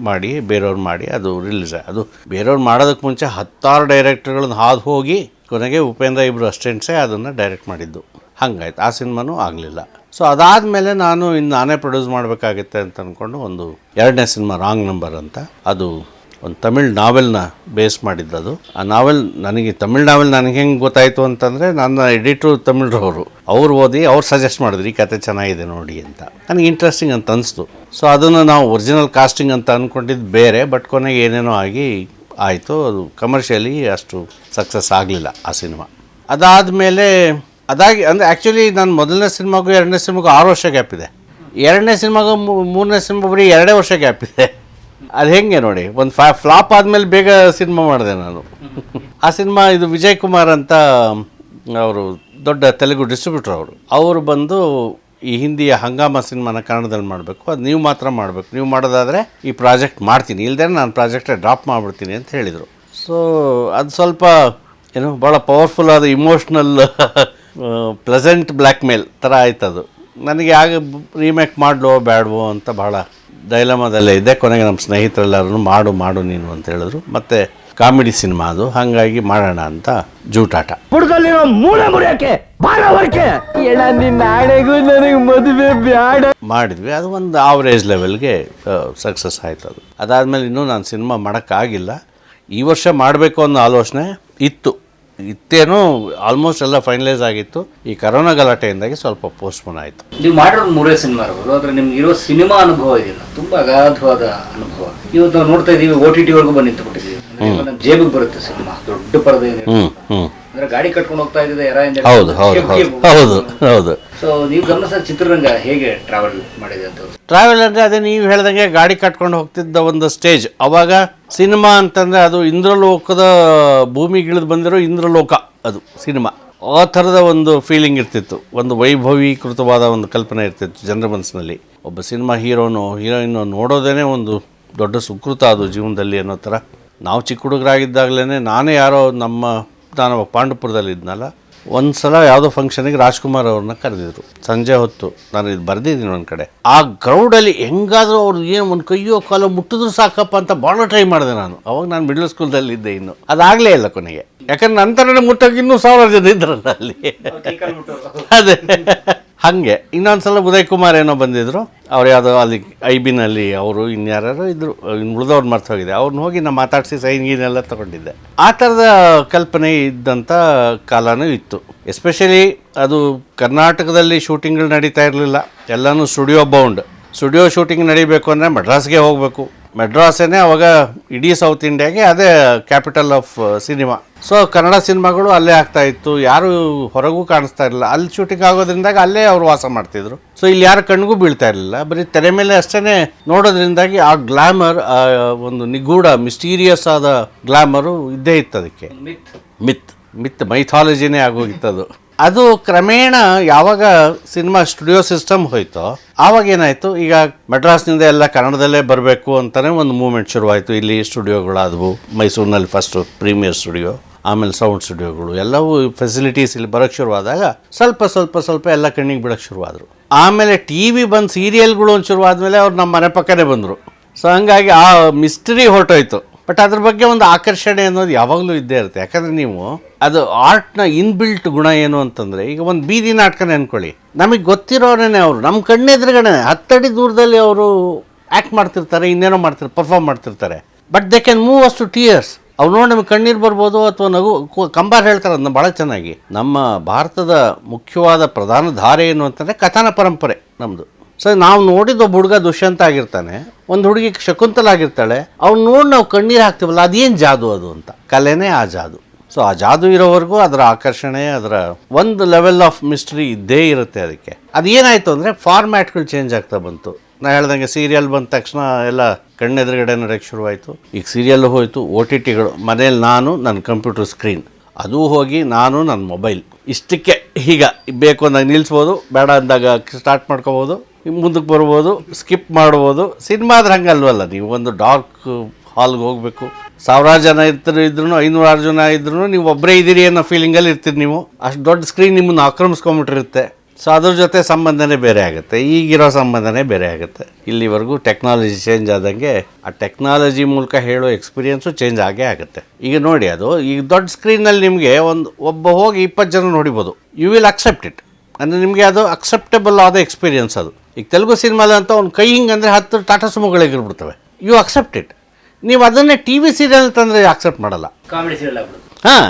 ಮಾಡಿ ಬೇರೆಯವ್ರು ಮಾಡಿ ಅದು ರಿಲೀಸ್. ಅದು ಬೇರೆಯವ್ರು ಮಾಡೋದಕ್ಕೆ ಮುಂಚೆ 10 ಡೈರೆಕ್ಟರ್ಗಳನ್ನ ಹಾದು ಹೋಗಿ ಕೊನೆಗೆ ಉಪೇಂದ್ರ 2 ಅಸಿಸ್ಟೆಂಟ್ಸೇ ಅದನ್ನು ಡೈರೆಕ್ಟ್ ಮಾಡಿದ್ದು. ಹಂಗಾಯ್ತು. ಆ ಸಿನಿಮಾನೂ ಆಗಲಿಲ್ಲ. ಸೊ ಅದಾದಮೇಲೆ ನಾನು ನಾನೇ ಪ್ರೊಡ್ಯೂಸ್ ಮಾಡಬೇಕಾಗುತ್ತೆ ಅಂತ ಅಂದ್ಕೊಂಡು ಒಂದು 2ನೇ ಸಿನಿಮಾ ರಾಂಗ್ ನಂಬರ್ ಅಂತ, ಅದು ಒಂದು ತಮಿಳ್ ನಾವೆಲ್ನ ಬೇಸ್ ಮಾಡಿದ್ದದು. ಆ ನಾವೆಲ್ ತಮಿಳ್ ನಾವೆಲ್ ನನಗೆ ಹೆಂಗೆ ಗೊತ್ತಾಯಿತು ಅಂತಂದರೆ, ನನ್ನ ಎಡಿಟ್ರು ತಮಿಳ್ರವರು, ಅವ್ರು ಓದಿ ಅವ್ರು ಸಜೆಸ್ಟ್ ಮಾಡಿದ್ರು ಈ ಕತೆ ಚೆನ್ನಾಗಿದೆ ನೋಡಿ ಅಂತ. ನನಗೆ ಇಂಟ್ರೆಸ್ಟಿಂಗ್ ಅಂತ ಅನಿಸ್ತು. ಸೊ ಅದನ್ನು ನಾವು ಒರಿಜಿನಲ್ ಕಾಸ್ಟಿಂಗ್ ಅಂತ ಅಂದ್ಕೊಂಡಿದ್ದು ಬೇರೆ, ಬಟ್ ಕೊನೆಗೆ ಏನೇನೋ ಆಗಿ ಆಯಿತು. ಅದು ಕಮರ್ಷಿಯಲಿ ಅಷ್ಟು ಸಕ್ಸಸ್ ಆಗಲಿಲ್ಲ ಆ ಸಿನಿಮಾ. ಅದಾದಮೇಲೆ ಅಂದರೆ ಆ್ಯಕ್ಚುಲಿ ನಾನು ಮೊದಲನೇ ಸಿನಿಮಾಗೂ 2ನೇ ಸಿನಿಮಾಗೂ 6 ವರ್ಷ ಗ್ಯಾಪ್ ಇದೆ. 2ನೇ ಸಿನಿಮಾಗೂ 3ನೇ ಸಿನಿಮಾ ಬರೀ 2 ವರ್ಷ ಗ್ಯಾಪ್ ಇದೆ. ಅದು ಹೆಂಗೆ ನೋಡಿ, ಒಂದು ಫ್ಲಾಪ್ ಆದಮೇಲೆ ಬೇಗ ಸಿನಿಮಾ ಮಾಡಿದೆ ನಾನು. ಆ ಸಿನಿಮಾ ಇದು ವಿಜಯ್ ಕುಮಾರ್ ಅಂತ, ಅವರು ದೊಡ್ಡ ತೆಲುಗು ಡಿಸ್ಟ್ರಿಬ್ಯೂಟರ್. ಅವರು ಬಂದು ಈ ಹಿಂದಿಯ ಹಂಗಾಮ ಸಿನಿಮಾನ ಕನ್ನಡದಲ್ಲಿ ಮಾಡಬೇಕು, ಅದು ನೀವು ಮಾತ್ರ ಮಾಡಬೇಕು, ನೀವು ಮಾಡೋದಾದರೆ ಈ ಪ್ರಾಜೆಕ್ಟ್ ಮಾಡ್ತೀನಿ, ಇಲ್ಲದೇ ನಾನು ಪ್ರಾಜೆಕ್ಟೇ ಡ್ರಾಪ್ ಮಾಡಿಬಿಡ್ತೀನಿ ಅಂತ ಹೇಳಿದರು. ಸೊ ಅದು ಸ್ವಲ್ಪ ಏನು ಭಾಳ ಪವರ್ಫುಲ್ ಆದ ಇಮೋಷ್ನಲ್ ಪ್ಲೆಸೆಂಟ್ ಬ್ಲ್ಯಾಕ್ ಮೇಲ್ ಥರ ಆಯ್ತದು. ನನಗೆ ಆಗ ರೀಮೇಕ್ ಮಾಡಲೋ ಬೇಡವೋ ಅಂತ ಭಾಳ ಡೈಲಮಾದಲ್ಲೇ ಇದ್ದೆ. ಕೊನೆಗೆ ನಮ್ಮ ಸ್ನೇಹಿತರೆಲ್ಲರೂ ಮಾಡು ನೀನು ಅಂತ ಹೇಳಿದ್ರು. ಮತ್ತು ಕಾಮಿಡಿ ಸಿನಿಮಾ ಅದು, ಹಾಗಾಗಿ ಮಾಡೋಣ ಅಂತ ಜೂಟಾಟ ಮಾಡಿದ್ವಿ. ಅದು ಒಂದು ಆವ್ರೇಜ್ ಲೆವೆಲ್ಗೆ ಸಕ್ಸಸ್ ಆಯ್ತು. ಅದು ಅದಾದಮೇಲೆ ಇನ್ನೂ ನಾನು ಸಿನಿಮಾ ಮಾಡೋಕ್ಕಾಗಿಲ್ಲ. ಈ ವರ್ಷ ಮಾಡಬೇಕು ಅನ್ನೋ ಆಲೋಚನೆ ಇತ್ತೇನೋ, ಆಲ್ಮೋಸ್ಟ್ ಎಲ್ಲ ಫೈನಲೈಸ್ ಆಗಿತ್ತು. ಈ ಕರೋನಾ ಗಲಾಟೆಯಿಂದಾಗಿ ಸ್ವಲ್ಪ ಪೋಸ್ಟ್ಪೋನ್ ಆಯಿತು. ನೀವು ಮಾಡಿರೋ 3 ಸಿನಿಮಾ ಇರ್ಬೋದು, ಆದರೆ ನಿಮ್ಗೆ ಇರೋ ಸಿನಿಮಾ ಅನುಭವ ಇದೆಯಲ್ಲ, ತುಂಬ ಅಗಾಧವಾದ ಅನುಭವ. ಇವತ್ತು ನಾವು ನೋಡ್ತಾ ಇದ್ದೀವಿ, OTT ವರ್ಗೂ ಬಂದು ನಿಂತುಬಿಟ್ಟಿದ್ದೀವಿ. ಜೇಬಿಗೆ ಬರುತ್ತೆ ಸಿನಿಮಾ, ದೊಡ್ಡ ಪರದೆ ಅಂದ್ರೆ ಗಾಡಿ ಕಟ್ಕೊಂಡು ಹೋಗ್ತಾ ಇದ್ದಿದೆ ಹೌದು. ಸೊ ನೀವು ಗಮನಿಸಿದ ಚಿತ್ರರಂಗ ಹೇಗೆ ಟ್ರಾವೆಲ್ ಮಾಡಿದೆ ಅಂತ? ಟ್ರಾವೆಲ್ ಅಂದರೆ ಅದೇ ನೀವು ಹೇಳ್ದಂಗೆ ಗಾಡಿ ಕಟ್ಕೊಂಡು ಹೋಗ್ತಿದ್ದ ಒಂದು ಸ್ಟೇಜ್. ಅವಾಗ ಸಿನಿಮಾ ಅಂತಂದರೆ ಅದು ಇಂದ್ರಲೋಕದ ಭೂಮಿಗಿಳಿದು ಬಂದಿರೋ ಇಂದ್ರಲೋಕ ಅದು ಸಿನಿಮಾ. ಆ ಥರದ ಒಂದು ಫೀಲಿಂಗ್ ಇರ್ತಿತ್ತು, ಒಂದು ವೈಭವೀಕೃತವಾದ ಒಂದು ಕಲ್ಪನೆ ಇರ್ತಿತ್ತು ಜನರ ಮನಸ್ಸಿನಲ್ಲಿ. ಒಬ್ಬ ಸಿನಿಮಾ ಹೀರೋಯಿನ್ನು ನೋಡೋದೇ ಒಂದು ದೊಡ್ಡ ಸುಕೃತ ಅದು ಜೀವನದಲ್ಲಿ ಅನ್ನೋ ಥರ. ನಾವು ಚಿಕ್ಕ ಹುಡುಗರಾಗಿದ್ದಾಗಲೇ ನಾನೇ ನಾನು ಪಾಂಡುಪುರದಲ್ಲಿ ಇದ್ನಲ್ಲ, ಒಂದು ಸಲ ಯಾವುದೋ ಫಂಕ್ಷನಿಗೆ ರಾಜ್ಕುಮಾರ್ ಅವ್ರನ್ನ ಕರೆದಿದ್ರು ಸಂಜೆ ಹೊತ್ತು. ನಾನು ಇದು ಬರೆದಿದ್ದೀನಿ ಒಂದು ಕಡೆ. ಆ ಕ್ರೌಡಲ್ಲಿ ಹೆಂಗಾದರೂ ಅವ್ರು ಏನು ಒಂದು ಕೈಯೋ ಕಾಲೋ ಮುಟ್ಟಿದ್ರು ಸಾಕಪ್ಪ ಅಂತ ಭಾಳ ಟ್ರೈ ಮಾಡಿದೆ ನಾನು. ಅವಾಗ ನಾನು ಮಿಡ್ಲ್ ಸ್ಕೂಲ್ದಲ್ಲಿ ಇದ್ದೆ. ಇನ್ನು ಅದಾಗಲೇ ಇಲ್ಲ ಕೊನೆಗೆ, ಯಾಕಂದ್ರೆ ನಂತರನೇ ಮುಟ್ಟೋಕೆ ಇನ್ನೂ 1000 ಜನ ಇದ್ರಲ್ಲ ಅಲ್ಲಿ. ಅದೇ ಹಾಗೆ ಇನ್ನೊಂದು ಸಲ ಉದಯ್ ಕುಮಾರ್ ಏನೋ ಬಂದಿದ್ರು. ಅವ್ರು ಯಾವುದೋ ಅಲ್ಲಿ ಐಬಿನಲ್ಲಿ ಅವರು ಇನ್ಯಾರು ಇದ್ರು, ಇನ್ನು ಉಳಿದವ್ರು ಮರ್ತು ಹೋಗಿದೆ. ಅವ್ರನ್ನ ಹೋಗಿ ನಾನು ಮಾತಾಡಿಸಿ ಸೈನ್ ಗೀನೆಲ್ಲ ತೊಗೊಂಡಿದ್ದೆ. ಆ ಥರದ ಕಲ್ಪನೆ ಇದ್ದಂಥ ಕಾಲನೂ ಇತ್ತು. ಎಸ್ಪೆಷಲಿ ಅದು ಕರ್ನಾಟಕದಲ್ಲಿ ಶೂಟಿಂಗ್ಗಳು ನಡೀತಾ ಇರಲಿಲ್ಲ, ಎಲ್ಲನೂ ಸ್ಟುಡಿಯೋ ಬೌಂಡ್. ಸ್ಟುಡಿಯೋ ಶೂಟಿಂಗ್ ನಡೀಬೇಕು ಅಂದರೆ ಮಡ್ರಾಸ್ಗೆ ಹೋಗಬೇಕು. ಮೆಡ್ರಾಸೇನೆ ಅವಾಗ ಇಡೀ ಸೌತ್ ಇಂಡಿಯಾಗೆ ಅದೇ capital of cinema. So Kannada ಸಿನಿಮಾಗಳು ಅಲ್ಲೇ ಆಗ್ತಾಯಿತ್ತು, ಯಾರು ಹೊರಗೂ ಕಾಣಿಸ್ತಾ ಇರಲಿಲ್ಲ. ಅಲ್ಲಿ ಶೂಟಿಂಗ್ ಆಗೋದ್ರಿಂದಾಗಿ ಅಲ್ಲೇ ಅವರು ವಾಸ ಮಾಡ್ತಿದ್ರು. ಸೊ ಇಲ್ಲಿ ಯಾರ ಕಣ್ಣಿಗೂ ಬೀಳ್ತಾ ಇರಲಿಲ್ಲ, ಬರೀ ತೆರೆ ಮೇಲೆ ಅಷ್ಟೇ ನೋಡೋದ್ರಿಂದಾಗಿ ಆ ಗ್ಲಾಮರ್, ಒಂದು ನಿಗೂಢ ಮಿಸ್ಟೀರಿಯಸ್ ಆದ ಗ್ಲಾಮರು ಇದ್ದೇ ಇತ್ತು. ಅದಕ್ಕೆ ಮಿತ್ ಮೈಥಾಲಜಿನೇ ಆಗೋಗಿತ್ತದು. ಅದು ಕ್ರಮೇಣ ಯಾವಾಗ ಸಿನಿಮಾ ಸ್ಟುಡಿಯೋ ಸಿಸ್ಟಮ್ ಹೋಯ್ತೋ ಆವಾಗ ಏನಾಯಿತು, ಈಗ ಮೆಡ್ರಾಸ್ನಿಂದ ಎಲ್ಲ ಕನ್ನಡದಲ್ಲೇ ಬರಬೇಕು ಅಂತಲೇ ಒಂದು ಮೂವ್ಮೆಂಟ್ ಶುರುವಾಯಿತು. ಇಲ್ಲಿ ಸ್ಟುಡಿಯೋಗಳಾದವು. ಮೈಸೂರಿನಲ್ಲಿ ಫಸ್ಟು ಪ್ರೀಮಿಯರ್ ಸ್ಟುಡಿಯೋ, ಆಮೇಲೆ ಸೌಂಡ್ ಸ್ಟುಡಿಯೋಗಳು, ಎಲ್ಲವೂ ಫೆಸಿಲಿಟೀಸ್ ಇಲ್ಲಿ ಬರೋಕ್ಕೆ ಶುರುವಾದಾಗ ಸ್ವಲ್ಪ ಎಲ್ಲ ಕಣ್ಣಿಗೆ ಬಿಡೋಕ್ಕೆ ಶುರುವಾದರು. ಆಮೇಲೆ ಟಿ ವಿ ಬಂದು ಸೀರಿಯಲ್ಗಳು ಒಂದು ಶುರುವಾದಮೇಲೆ ಅವ್ರು ನಮ್ಮ ಮನೆ ಪಕ್ಕನೇ ಬಂದರು. ಸೊ ಹಂಗಾಗಿ ಆ ಮಿಸ್ಟ್ರಿ ಹೊರಟೋಯ್ತು. ಬಟ್ ಅದ್ರ ಬಗ್ಗೆ ಒಂದು ಆಕರ್ಷಣೆ ಅನ್ನೋದು ಯಾವಾಗಲೂ ಇದ್ದೇ ಇರುತ್ತೆ. ಯಾಕಂದರೆ ನೀವು ಅದು ಆರ್ಟ್ನ ಇನ್ಬಿಲ್ಟ್ ಗುಣ ಏನು ಅಂತಂದರೆ, ಈಗ ಒಂದು ಬೀದಿ ನಾಟಕನೇ ಅಂದ್ಕೊಳ್ಳಿ, ನಮಗೆ ಗೊತ್ತಿರೋರೇ ಅವರು ನಮ್ಮ ಕಣ್ಣೆದುರುಗಡೆ 10 ಅಡಿ ದೂರದಲ್ಲಿ ಅವರು ಆ್ಯಕ್ಟ್ ಮಾಡ್ತಿರ್ತಾರೆ, ಇನ್ನೇನೋ ಮಾಡ್ತಿರ್ತಾರೆ, ಪರ್ಫಾರ್ಮ್ ಮಾಡ್ತಿರ್ತಾರೆ. But they can move us to tears. ಅವ್ರು ನೋಡಿ ನಮಗೆ ಕಣ್ಣೀರು ಬರ್ಬೋದು ಅಥವಾ ನಗು. ಕಂಬಾರ್ ಹೇಳ್ತಾರೆ ಅದನ್ನ ಭಾಳ ಚೆನ್ನಾಗಿ. ನಮ್ಮ ಭಾರತದ ಮುಖ್ಯವಾದ ಪ್ರಧಾನ ಧಾರೆ ಏನು ಅಂತಂದರೆ ಕಥನ ಪರಂಪರೆ ನಮ್ಮದು. ಸೊ ನಾವು ನೋಡಿದ ಒಬ್ಬ ಹುಡುಗ ದುಷ್ಯಂತ ಆಗಿರ್ತಾನೆ, ಒಂದು ಹುಡುಗಿ ಶಕುಂತಲ ಆಗಿರ್ತಾಳೆ, ಅವ್ನು ನೋಡಿ ನಾವು ಕಣ್ಣೀರು ಹಾಕ್ತೀವಲ್ಲ, ಅದೇನು ಜಾದು ಅದು ಅಂತ. ಕಲೆನೇ ಆ ಜಾದು. ಸೊ ಆ ಜಾದು ಇರೋವರೆಗೂ ಅದರ ಆಕರ್ಷಣೆ, ಅದರ ಒಂದು ಲೆವೆಲ್ ಆಫ್ ಮಿಸ್ಟ್ರಿ ಇದ್ದೇ ಇರುತ್ತೆ. ಅದಕ್ಕೆ ಅದೇನಾಯಿತು ಅಂದರೆ ಫಾರ್ಮ್ಯಾಟ್ಗಳು ಚೇಂಜ್ ಆಗ್ತಾ ಬಂತು. ನಾನು ಹೇಳ್ದಂಗೆ ಸೀರಿಯಲ್ ಬಂದ ತಕ್ಷಣ ಎಲ್ಲ ಕಣ್ಣೆದುರುಗಡೆ ನಡೆಯೋಕ್ಕೆ ಶುರುವಾಯಿತು. ಈಗ ಸೀರಿಯಲ್ ಹೋಯಿತು, OTTಗಳು, ಮನೇಲಿ ನಾನು ನನ್ನ ಕಂಪ್ಯೂಟರ್ ಸ್ಕ್ರೀನ್, ಅದು ಹೋಗಿ ನಾನು ನನ್ನ ಮೊಬೈಲ್. ಇಷ್ಟಕ್ಕೆ ಈಗ ಬೇಕು ಅಂದಾಗ ನಿಲ್ಲಿಸ್ಬೋದು, ಬೇಡ ಅಂದಾಗ ಸ್ಟಾರ್ಟ್ ಮಾಡ್ಕೋಬೋದು, ಮುಂದಕ್ಕೆ ಬರ್ಬೋದು, ಸ್ಕಿಪ್ ಮಾಡ್ಬೋದು. ಸಿನಿಮಾ ಆದ್ರೆ ಹಂಗಲ್ವಲ್ಲ. ನೀವು ಒಂದು ಡಾರ್ಕ್ ಹಾಲ್ಗೆ ಹೋಗಬೇಕು, 1000 ಜನ ಇದ್ರೂ 500 ಜನ ಇದ್ರೂ ನೀವು ಒಬ್ಬರೇ ಇದ್ದೀರಿ ಅನ್ನೋ ಫೀಲಿಂಗಲ್ಲಿ ಇರ್ತೀರಿ. ನೀವು ಅಷ್ಟು ದೊಡ್ಡ ಸ್ಕ್ರೀನ್ ನಿಮ್ಮನ್ನು ಆಕ್ರಮಿಸ್ಕೊಂಬಿಟ್ಟಿರುತ್ತೆ. ಸೊ ಅದ್ರ ಜೊತೆ ಸಂಬಂಧನೇ ಬೇರೆ ಆಗುತ್ತೆ, ಈಗಿರೋ ಸಂಬಂಧನೇ ಬೇರೆ ಆಗುತ್ತೆ. ಇಲ್ಲಿವರೆಗೂ ಟೆಕ್ನಾಲಜಿ ಚೇಂಜ್ ಆದಂಗೆ ಆ ಟೆಕ್ನಾಲಜಿ ಮೂಲಕ ಹೇಳೋ ಎಕ್ಸ್ಪೀರಿಯೆನ್ಸು ಚೇಂಜ್ ಆಗೇ ಆಗುತ್ತೆ. ಈಗ ನೋಡಿ, ಅದು ಈಗ ದೊಡ್ಡ ಸ್ಕ್ರೀನಲ್ಲಿ ನಿಮಗೆ ಒಬ್ಬ ಹೋಗಿ 20 ಜನ ನೋಡಿಬೋದು. You will accept it. ಅಂದರೆ ನಿಮಗೆ ಅದು ಅಕ್ಸೆಪ್ಟಬಲ್ ಆದ ಎಕ್ಸ್ಪೀರಿಯೆನ್ಸ್ ಅದು. ಈಗ ತೆಲುಗು ಸಿನಿಮಾದಂತ ಒಂದು ಕೈ ಹಿಂಗಂದರೆ 10 ಟಾಟಾ ಸುಮೋಗಳಿಗಿರ್ಬಿಡ್ತವೆ. You accept it. ನೀವು ಅದನ್ನೇ TV ಸೀರಿಯಲ್ ತಂದರೆ ಅಕ್ಸೆಪ್ಟ್ ಮಾಡಲ್ಲ. ಕಾಮಿಡಿ ಸೀರಿಯಲ್ ಆಗ್ಬಿಡುತ್ತೆ. ಹಾಂ,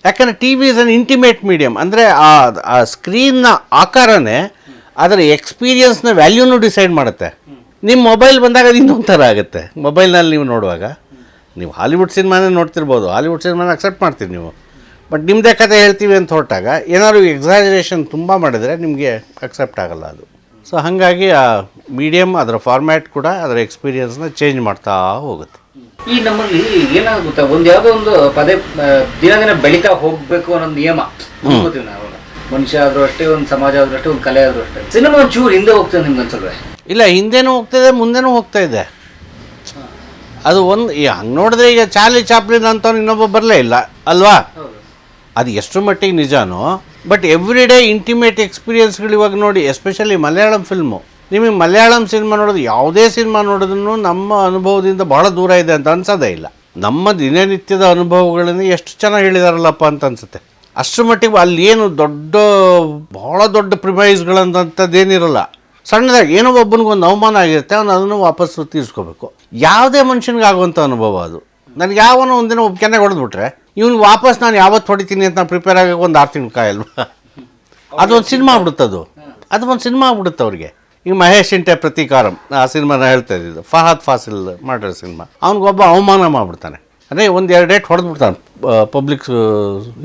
ಯಾಕಂದರೆ TV is an intimate medium. ಅಂದರೆ ಆ ಸ್ಕ್ರೀನ್ನ ಆಕಾರನೇ ಅದರ ಎಕ್ಸ್ಪೀರಿಯನ್ಸ್ನ ವ್ಯಾಲ್ಯೂನು ಡಿಸೈಡ್ ಮಾಡುತ್ತೆ. ನಿಮ್ಮ ಮೊಬೈಲ್ ಬಂದಾಗ ಅದು ಇನ್ನೊಂದು ಥರ ಆಗುತ್ತೆ. ಮೊಬೈಲ್ನಲ್ಲಿ ನೀವು ನೋಡುವಾಗ ನೀವು ಹಾಲಿವುಡ್ ಸಿನಿಮಾನೇ ನೋಡ್ತಿರ್ಬೋದು, ಹಾಲಿವುಡ್ ಸಿನಿಮಾನ ಅಕ್ಸೆಪ್ಟ್ ಮಾಡ್ತೀರಿ ನೀವು. ಬಟ್ ನಿಮ್ಮದೇ ಕತೆ ಹೇಳ್ತೀವಿ ಅಂತ ಹೊರಟಾಗ ಏನಾದ್ರು ಎಕ್ಸಾಜರೇಷನ್ ತುಂಬ ಮಾಡಿದರೆ ನಿಮಗೆ ಅಕ್ಸೆಪ್ಟ್ ಆಗಲ್ಲ ಅದು. ಸೊ ಹಾಗಾಗಿ ಆ ಮೀಡಿಯಮ್, ಅದರ ಫಾರ್ಮ್ಯಾಟ್ ಕೂಡ ಅದರ ಎಕ್ಸ್ಪೀರಿಯನ್ಸ್ನ ಚೇಂಜ್ ಮಾಡ್ತಾ ಹೋಗುತ್ತೆ. ಈ ನಮ್ಮಲ್ಲಿ ಏನಾಗುತ್ತೆ, ಒಂದು ಯಾವುದೋ ಒಂದು ದಿನ ಬೆಳೀತಾ ಹೋಗ್ಬೇಕು ಅನ್ನೋ ನಿಯಮ ಗೊತ್ತೀವಿ ನಾವು. ಮನುಷ್ಯ ಆದ್ರೂ ಅಷ್ಟೇ, ಒಂದು ಸಮಾಜ ಆದ್ರೂ ಅಷ್ಟೇ, ಒಂದು ಕಲೆ ಆದ್ರೂ ಅಷ್ಟೇ. ಸಿನಿಮಾ ಒಂಚೂರು ಹಿಂದೆ ಹೋಗ್ತದೆ ನಿಮ್ಗೆ ಅನ್ಸಲ್ವೇ? ಇಲ್ಲ, ಹಿಂದೆನೂ ಹೋಗ್ತಾಯಿದೆ, ಮುಂದೆನೂ ಹೋಗ್ತಾ ಇದೆ. ಅದು ಒಂದು ಹಂಗೆ ನೋಡಿದ್ರೆ ಈಗ ಚಾರ್ಲಿ ಚಾಪ್ಲಿನ್ ಅಂತವ್ನು ಇನ್ನೊಬ್ಬ ಬರಲೇ ಇಲ್ಲ ಅಲ್ವಾ? ಅದು ಎಷ್ಟು ಮಟ್ಟಿಗೆ ನಿಜಾನೋ. ಬಟ್ ಎವ್ರಿ ಡೇ ಇಂಟಿಮೇಟ್ ಎಕ್ಸ್ಪೀರಿಯನ್ಸ್ಗಳು ಇವಾಗ ನೋಡಿ, ಎಸ್ಪೆಷಲಿ ಮಲಯಾಳಂ ಫಿಲ್ಮು. ನಿಮಗೆ ಮಲಯಾಳಂ ಸಿನಿಮಾ ನೋಡೋದು, ಯಾವುದೇ ಸಿನಿಮಾ ನೋಡೋದನ್ನು ನಮ್ಮ ಅನುಭವದಿಂದ ಭಾಳ ದೂರ ಇದೆ ಅಂತ ಅನ್ಸೋದೇ ಇಲ್ಲ. ನಮ್ಮ ದಿನನಿತ್ಯದ ಅನುಭವಗಳನ್ನು ಎಷ್ಟು ಚೆನ್ನಾಗಿ ಹೇಳಿದಾರಲ್ಲಪ್ಪ ಅಂತ ಅನ್ಸುತ್ತೆ. ಅಷ್ಟರ ಮಟ್ಟಿಗೆ ಅಲ್ಲಿ ಏನು ಭಾಳ ದೊಡ್ಡ ಪ್ರಿಮೈಸ್ಗಳಂಥದ್ದೇನಿರಲ್ಲ. ಸಣ್ಣದಾಗಿ ಏನೋ ಒಬ್ಬನಿಗೊಂದು ಅವಮಾನ ಆಗಿರುತ್ತೆ, ಅವನು ಅದನ್ನು ವಾಪಸ್ಸು ತೀರಿಸ್ಕೋಬೇಕು. ಯಾವುದೇ ಮನುಷ್ಯನಿಗಾಗುವಂಥ ಅನುಭವ ಅದು. ನನಗೆ ಯಾವನೋ ಒಂದಿನ ಒಬ್ಬ ಕೆನ್ನೆಗೆ ಹೊಡೆದ್ಬಿಟ್ರೆ ಇವ್ನಿಗೆ ವಾಪಸ್ ನಾನು ಯಾವತ್ತು ಹೊಡಿತೀನಿ ಅಂತ ನಾನು ಪ್ರಿಪೇರ್ ಆಗೋಕೆ ಒಂದು 6 ತಿಂಗಳು ಕಾಯಲ್ವಾ? ಅದೊಂದು ಸಿನಿಮಾ ಆಗ್ಬಿಡುತ್ತದು. ಅದು ಒಂದು ಸಿನಿಮಾ ಆಗ್ಬಿಡುತ್ತೆ ಅವ್ರಿಗೆ. ಈಗ ಮಹೇಶ್ ಇಂಟೆ ಪ್ರತೀಕಾರಂ, ಆ ಸಿನಿಮಾನ ಹೇಳ್ತಾ ಇದ್ದಿದ್ದು, ಫಹದ್ ಫಾಸಿಲ್ ಮಾಡಿರೋ ಸಿನಿಮಾ. ಅವ್ನಿಗೊಬ್ಬ ಅವಮಾನ ಮಾಡಿಬಿಡ್ತಾನೆ, ಅಂದರೆ 1-2 ಡೇಟ್ ಹೊಡೆದ್ಬಿಡ್ತಾನೆ ಪಬ್ಲಿಕ್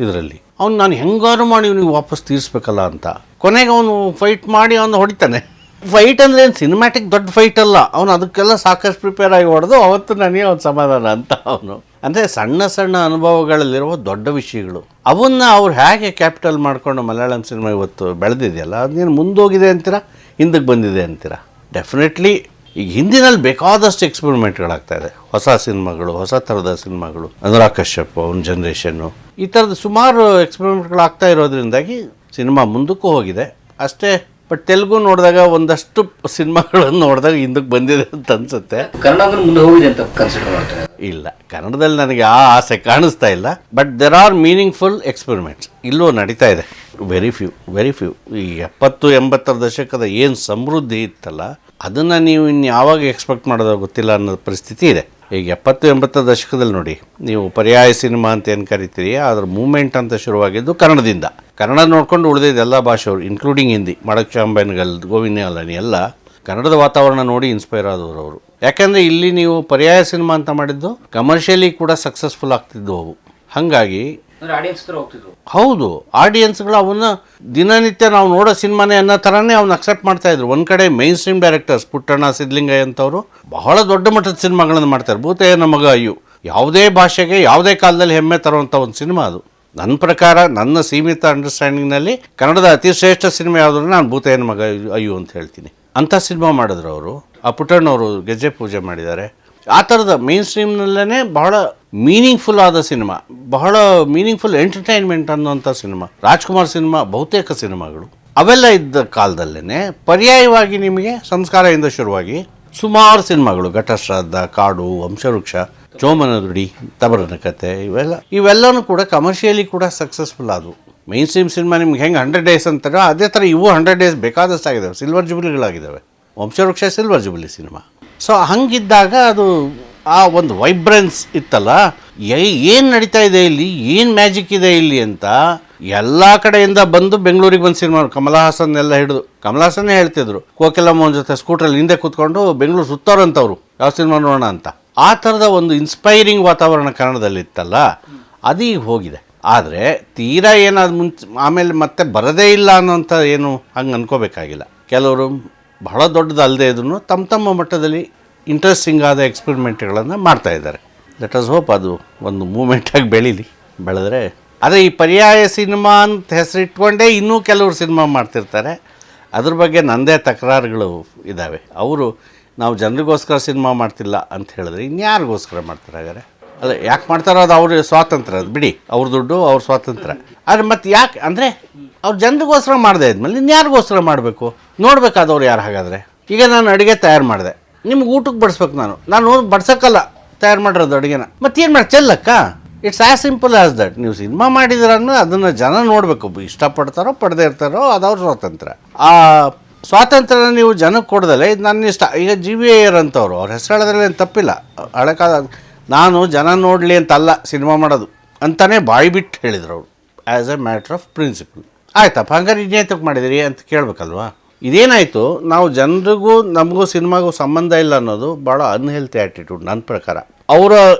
ಇದರಲ್ಲಿ. ಅವ್ನು ನಾನು ಹೆಂಗಾರು ಮಾಡಿ ಇವ್ನಿಗೆ ವಾಪಸ್ ತೀರಿಸ್ಬೇಕಲ್ಲ ಅಂತ. ಕೊನೆಗೆ ಅವನು ಫೈಟ್ ಮಾಡಿ ಅವನು ಹೊಡಿತಾನೆ. ಫೈಟ್ ಅಂದರೆ ಏನು ಸಿನಿಮ್ಯಾಟಿಕ್ ದೊಡ್ಡ ಫೈಟ್ ಅಲ್ಲ, ಅವನು ಅದಕ್ಕೆಲ್ಲ ಸಾಕಷ್ಟು ಪ್ರಿಪೇರ್ ಆಗಿ ಹೊಡೆದು ಅವತ್ತು ನನಗೆ ಒಂದು ಸಮಾಧಾನ ಅಂತ ಅವನು. ಅಂದರೆ ಸಣ್ಣ ಸಣ್ಣ ಅನುಭವಗಳಲ್ಲಿರುವ ದೊಡ್ಡ ವಿಷಯಗಳು, ಅವನ್ನ ಅವ್ರು ಹೇಗೆ ಕ್ಯಾಪಿಟಲ್ ಮಾಡಿಕೊಂಡು ಮಲಯಾಳಂ ಸಿನಿಮಾ ಇವತ್ತು ಬೆಳೆದಿದೆಯಲ್ಲ, ಅದೇನು ಮುಂದೋಗಿದೆ ಅಂತೀರಾ, ಹಿಂದಕ್ಕೆ ಬಂದಿದೆ ಅಂತೀರಾ? ಡೆಫಿನೆಟ್ಲಿ ಈಗ ಹಿಂದಿನಲ್ಲಿ ಬೇಕಾದಷ್ಟು ಎಕ್ಸ್ಪೆರಿಮೆಂಟ್ಗಳಾಗ್ತಾ ಇದೆ, ಹೊಸ ಸಿನಿಮಾಗಳು, ಹೊಸ ಥರದ ಸಿನಿಮಾಗಳು, ಅನುರಾಗ್ ಕಶ್ಯಪ್ ಅವ್ನ ಜನ್ರೇಷನ್ನು, ಈ ಥರದ ಸುಮಾರು ಎಕ್ಸ್ಪೆರಿಮೆಂಟ್ಗಳಾಗ್ತಾ ಇರೋದ್ರಿಂದಾಗಿ ಸಿನಿಮಾ ಮುಂದಕ್ಕೂ ಹೋಗಿದೆ ಅಷ್ಟೇ. ಬಟ್ ತೆಲುಗು ನೋಡಿದಾಗ ಒಂದಷ್ಟು ಸಿನಿಮಾಗಳನ್ನು ನೋಡಿದಾಗ ಹಿಂದಕ್ಕೆ ಬಂದಿದೆ ಅಂತ ಅನ್ಸುತ್ತೆ. ಕನ್ನಡ ಮುಂದೆ ಹೋಗಿದೆ ಅಂತ ಕನ್ಸಿಡರ್ ಮಾಡ್ತಾರೆ? ಇಲ್ಲ, ಕನ್ನಡದಲ್ಲಿ ನನಗೆ ಆ ಆಸೆ ಕಾಣಿಸ್ತಾ ಇಲ್ಲ. But there are meaningful experiments ಇಲ್ಲೂ ನಡೀತಾ ಇದೆ. Very few. ಈ 70-80 ದಶಕದ ಏನು ಸಮೃದ್ಧಿ ಇತ್ತಲ್ಲ, ಅದನ್ನು ನೀವು ಇನ್ನು ಯಾವಾಗ ಎಕ್ಸ್ಪೆಕ್ಟ್ ಮಾಡೋದು ಗೊತ್ತಿಲ್ಲ ಅನ್ನೋ ಪರಿಸ್ಥಿತಿ ಇದೆ. ಈಗ 70-80 ದಶಕದಲ್ಲಿ ನೋಡಿ, ನೀವು ಪರ್ಯಾಯ ಸಿನಿಮಾ ಅಂತ ಏನು ಕರಿತೀರಿ, ಅದರ ಮೂಮೆಂಟ್ ಅಂತ ಶುರುವಾಗಿದ್ದು ಕನ್ನಡದಿಂದ. ಕನ್ನಡ ನೋಡ್ಕೊಂಡು ಉಳಿದಿದ್ದು ಎಲ್ಲ ಭಾಷೆಯವರು, ಇನ್ಕ್ಲೂಡಿಂಗ್ ಹಿಂದಿ, ಮಡಕ್ಷಾಂಬೆನ್ಗಲ್, ಗೋವಿಂದನಿ ಎಲ್ಲ ಕನ್ನಡದ ವಾತಾವರಣ ನೋಡಿ ಇನ್ಸ್ಪೈರ್ ಆದವರು ಅವರು. ಯಾಕೆಂದರೆ ಇಲ್ಲಿ ನೀವು ಪರ್ಯಾಯ ಸಿನಿಮಾ ಅಂತ ಮಾಡಿದ್ದು ಕಮರ್ಷಿಯಲಿ ಕೂಡ ಸಕ್ಸಸ್ಫುಲ್ ಆಗ್ತಿದ್ದು ಅವು. ಹಾಗಾಗಿ ಹೌದು, ಆಡಿಯನ್ಸ್ಗಳು ಅವನ್ನ ದಿನನಿತ್ಯ ನಾವು ನೋಡೋ ಸಿನಿಮಾನೇ ಅನ್ನೋ ಥರನೇ ಅವ್ನ ಅಕ್ಸೆಪ್ಟ್ ಮಾಡ್ತಾ ಇದ್ರು. ಒಂದು ಕಡೆ mainstream directors Puttanna, Siddalingaiah ಅಂತವರು ಬಹಳ ದೊಡ್ಡ ಮಟ್ಟದ ಸಿನಿಮಾಗಳನ್ನು ಮಾಡ್ತಾರೆ. ಭೂತಯ್ಯನ ಮಗ ಅಯ್ಯು ಯಾವುದೇ ಭಾಷೆಗೆ ಯಾವುದೇ ಕಾಲದಲ್ಲಿ ಹೆಮ್ಮೆ ತರುವಂಥ ಒಂದು ಸಿನಿಮಾ ಅದು. ನನ್ನ ಪ್ರಕಾರ, ನನ್ನ ಸೀಮಿತ ಅಂಡರ್ಸ್ಟ್ಯಾಂಡಿಂಗ್ನಲ್ಲಿ ಕನ್ನಡದ ಅತಿ ಶ್ರೇಷ್ಠ ಸಿನಿಮಾ ಯಾವುದಂದ್ರೆ ನಾನು ಭೂತಯ್ಯನ ಮಗ ಅಯ್ಯು ಅಂತ ಹೇಳ್ತೀನಿ. ಅಂಥ ಸಿನಿಮಾ ಮಾಡಿದ್ರು ಅವರು. ಆ ಪುಟ್ಟಣ್ಣವರು ಗೆಜ್ಜೆ ಪೂಜೆ ಮಾಡಿದ್ದಾರೆ. ಆ ಥರದ ಮೇನ್ ಸ್ಟ್ರೀಮ್ನಲ್ಲೇ ಬಹಳ ಮೀನಿಂಗ್ಫುಲ್ ಆದ ಸಿನಿಮಾ, ಬಹಳ ಮೀನಿಂಗ್ಫುಲ್ ಎಂಟರ್ಟೈನ್ಮೆಂಟ್ ಅನ್ನೋಂಥ ಸಿನಿಮಾ, ರಾಜ್ಕುಮಾರ್ ಸಿನಿಮಾ, ಬಹುತೇಕ ಸಿನಿಮಾಗಳು ಅವೆಲ್ಲ ಇದ್ದ ಕಾಲದಲ್ಲೇ ಪರ್ಯಾಯವಾಗಿ ನಿಮಗೆ ಸಂಸ್ಕಾರದಿಂದ ಶುರುವಾಗಿ ಸುಮಾರು ಸಿನಿಮಾಗಳು, ಘಟಶ್ರಾದ್ದ, ಕಾಡು, ವಂಶವೃಕ್ಷ, ಚೋಮನ ದುಡಿ, ತಬರನ ಕತೆ, ಇವೆಲ್ಲನೂ ಕೂಡ ಕಮರ್ಷಿಯಲಿ ಕೂಡ ಸಕ್ಸಸ್ಫುಲ್ ಆದವು. ಮೈನ್ ಸ್ಟ್ರೀಮ್ ಸಿನಿಮಾ ನಿಮ್ಗೆ ಹೆಂಗೆ 100 ಡೇಸ್ ಅಂತಾರೋ ಅದೇ ಥರ ಇವು 100 ಡೇಸ್ ಬೇಕಾದಷ್ಟು ಆಗಿದ್ದಾವೆ, ಸಿಲ್ವರ್ ಜುಬ್ಲಿಗಳಾಗಿದ್ದಾವೆ. Vamshavriksha silver jubilee cinema. So ಹಂಗಿದ್ದಾಗ ಅದು ಆ ಒಂದು ವೈಬ್ರೆನ್ಸ್ ಇತ್ತಲ್ಲ, ಏನು ನಡೀತಾ ಇದೆ ಇಲ್ಲಿ, ಏನು ಮ್ಯಾಜಿಕ್ ಇದೆ ಇಲ್ಲಿ ಅಂತ ಎಲ್ಲ ಕಡೆಯಿಂದ ಬಂದು ಬೆಂಗಳೂರಿಗೆ ಬಂದು ಸಿನಿಮಾ. ಕಮಲ್ ಹಾಸನ್ ಎಲ್ಲ ಹಿಡಿದು, ಕಮಲ್ ಹಾಸನ್ನೇ ಹೇಳ್ತಿದ್ರು, ಕೋಕಿಲಮ್ಮನ ಜೊತೆ ಸ್ಕೂಟ್ರಲ್ಲಿ ಹಿಂದೆ ಕೂತ್ಕೊಂಡು ಬೆಂಗಳೂರು ಸುತ್ತೋರಂಥವ್ರು ಯಾವ ಸಿನಿಮಾ ನೋಡೋಣ ಅಂತ. ಆ ಥರದ ಒಂದು ಇನ್ಸ್ಪೈರಿಂಗ್ ವಾತಾವರಣ ಕನ್ನಡದಲ್ಲಿತ್ತಲ್ಲ, ಅದು ಈಗ ಹೋಗಿದೆ. ಆದರೆ ತೀರಾ ಏನಾದ್ರು ಆಮೇಲೆ ಮತ್ತೆ ಬರದೇ ಇಲ್ಲ ಅನ್ನೋಂಥ ಏನು ಹಂಗೆ ಅನ್ಕೋಬೇಕಾಗಿಲ್ಲ. ಕೆಲವರು ಬಹಳ ದೊಡ್ಡದಲ್ಲದೆ ಇದ್ರೂ ತಮ್ಮ ಮಟ್ಟದಲ್ಲಿ ಇಂಟ್ರೆಸ್ಟಿಂಗ್ ಆದ ಎಕ್ಸ್ಪೆರಿಮೆಂಟ್ಗಳನ್ನು ಮಾಡ್ತಾಯಿದ್ದಾರೆ. ಲೆಟ್ ಅಸ್ ಹೋಪ್ ಅದು ಒಂದು ಮೂಮೆಂಟಾಗಿ ಬೆಳೆದರೆ. ಅದೇ ಈ ಪರ್ಯಾಯ ಸಿನಿಮಾ ಅಂತ ಹೆಸರಿಟ್ಕೊಂಡೇ ಇನ್ನೂ ಕೆಲವರು ಸಿನಿಮಾ ಮಾಡ್ತಿರ್ತಾರೆ. ಅದ್ರ ಬಗ್ಗೆ ನನ್ನದೇ ತಕರಾರುಗಳು ಇದ್ದಾವೆ. ಅವರು ನಾವು ಜನರಿಗೋಸ್ಕರ ಸಿನಿಮಾ ಮಾಡ್ತಿಲ್ಲ ಅಂತ ಹೇಳಿದ್ರೆ ಇನ್ಯಾರಿಗೋಸ್ಕರ ಮಾಡ್ತಾರೆ? ಹಾಗಾದ್ರೆ ಅಲ್ಲ, ಯಾಕೆ ಮಾಡ್ತಾರೋ ಅದು ಅವ್ರ ಸ್ವಾತಂತ್ರ್ಯ, ಅದು ಬಿಡಿ, ಅವ್ರ ದುಡ್ಡು, ಅವ್ರ ಸ್ವಾತಂತ್ರ್ಯ. ಆದರೆ ಮತ್ತು ಯಾಕೆ ಅಂದರೆ ಅವ್ರು ಜನರಿಗೋಸ್ಕರ ಮಾಡದೇ ಇದ್ಮೇಲೆ ಇನ್ಯಾರಿಗೋಸ್ಕರ ಮಾಡಬೇಕು? ನೋಡಬೇಕಾದವ್ರು ಯಾರು? ಹಾಗಾದರೆ ಈಗ ನಾನು ಅಡುಗೆ ತಯಾರು ಮಾಡಿದೆ, ನಿಮ್ಗೆ ಊಟಕ್ಕೆ ಬಡಿಸ್ಬೇಕು. ನಾನು ಬಡ್ಸೋಕ್ಕಲ್ಲ ತಯಾರು ಮಾಡಿರೋದು ಅಡುಗೆನ, ಮತ್ತೇನು ಮಾಡಿ ಚೆಲ್ಲಕ್ಕ? It's as simple as that. ನೀವು ಸಿನಿಮಾ ಮಾಡಿದ್ರನ್ನು ಅದನ್ನು ಜನ ನೋಡಬೇಕು, ಇಷ್ಟಪಡ್ತಾರೋ ಪಡೆದೇ ಇರ್ತಾರೋ ಅದು ಅವ್ರ ಸ್ವಾತಂತ್ರ್ಯ. ಆ ಸ್ವಾತಂತ್ರ್ಯನ ನೀವು ಜನಕ್ಕೆ ಕೊಡ್ದಲೆ ಇದು ನನ್ನ ಇಷ್ಟ. ಈಗ GVR ಅಂತವ್ರು, ಅವ್ರ ಹೆಸರು ಹೇಳೋದ್ರಲ್ಲಿ ಏನು ತಪ್ಪಿಲ್ಲ. ಹಳೆ ಕಾಲ ನಾನು ಜನ ನೋಡಲಿ ಅಂತಲ್ಲ ಸಿನಿಮಾ ಮಾಡೋದು ಅಂತಲೇ ಬಾಯಿ ಬಿಟ್ಟು ಹೇಳಿದ್ರು ಅವರು, as a matter of principle. ಆಯ್ತಪ್ಪ, ಹಂಗಾರೆ ಇನ್ನೇತಕ್ಕೆ ಮಾಡಿದಿರಿ ಅಂತ ಕೇಳಬೇಕಲ್ವಾ? ಇದೇನಾಯಿತು, ನಾವು ಜನರಿಗೂ ನಮಗೂ ಸಿನಿಮಾಗೂ ಸಂಬಂಧ ಇಲ್ಲ ಅನ್ನೋದು ಭಾಳ ಅನ್ಹೆಲ್ತಿ ಆ್ಯಟಿಟ್ಯೂಡ್ ನನ್ನ ಪ್ರಕಾರ. ಅವರ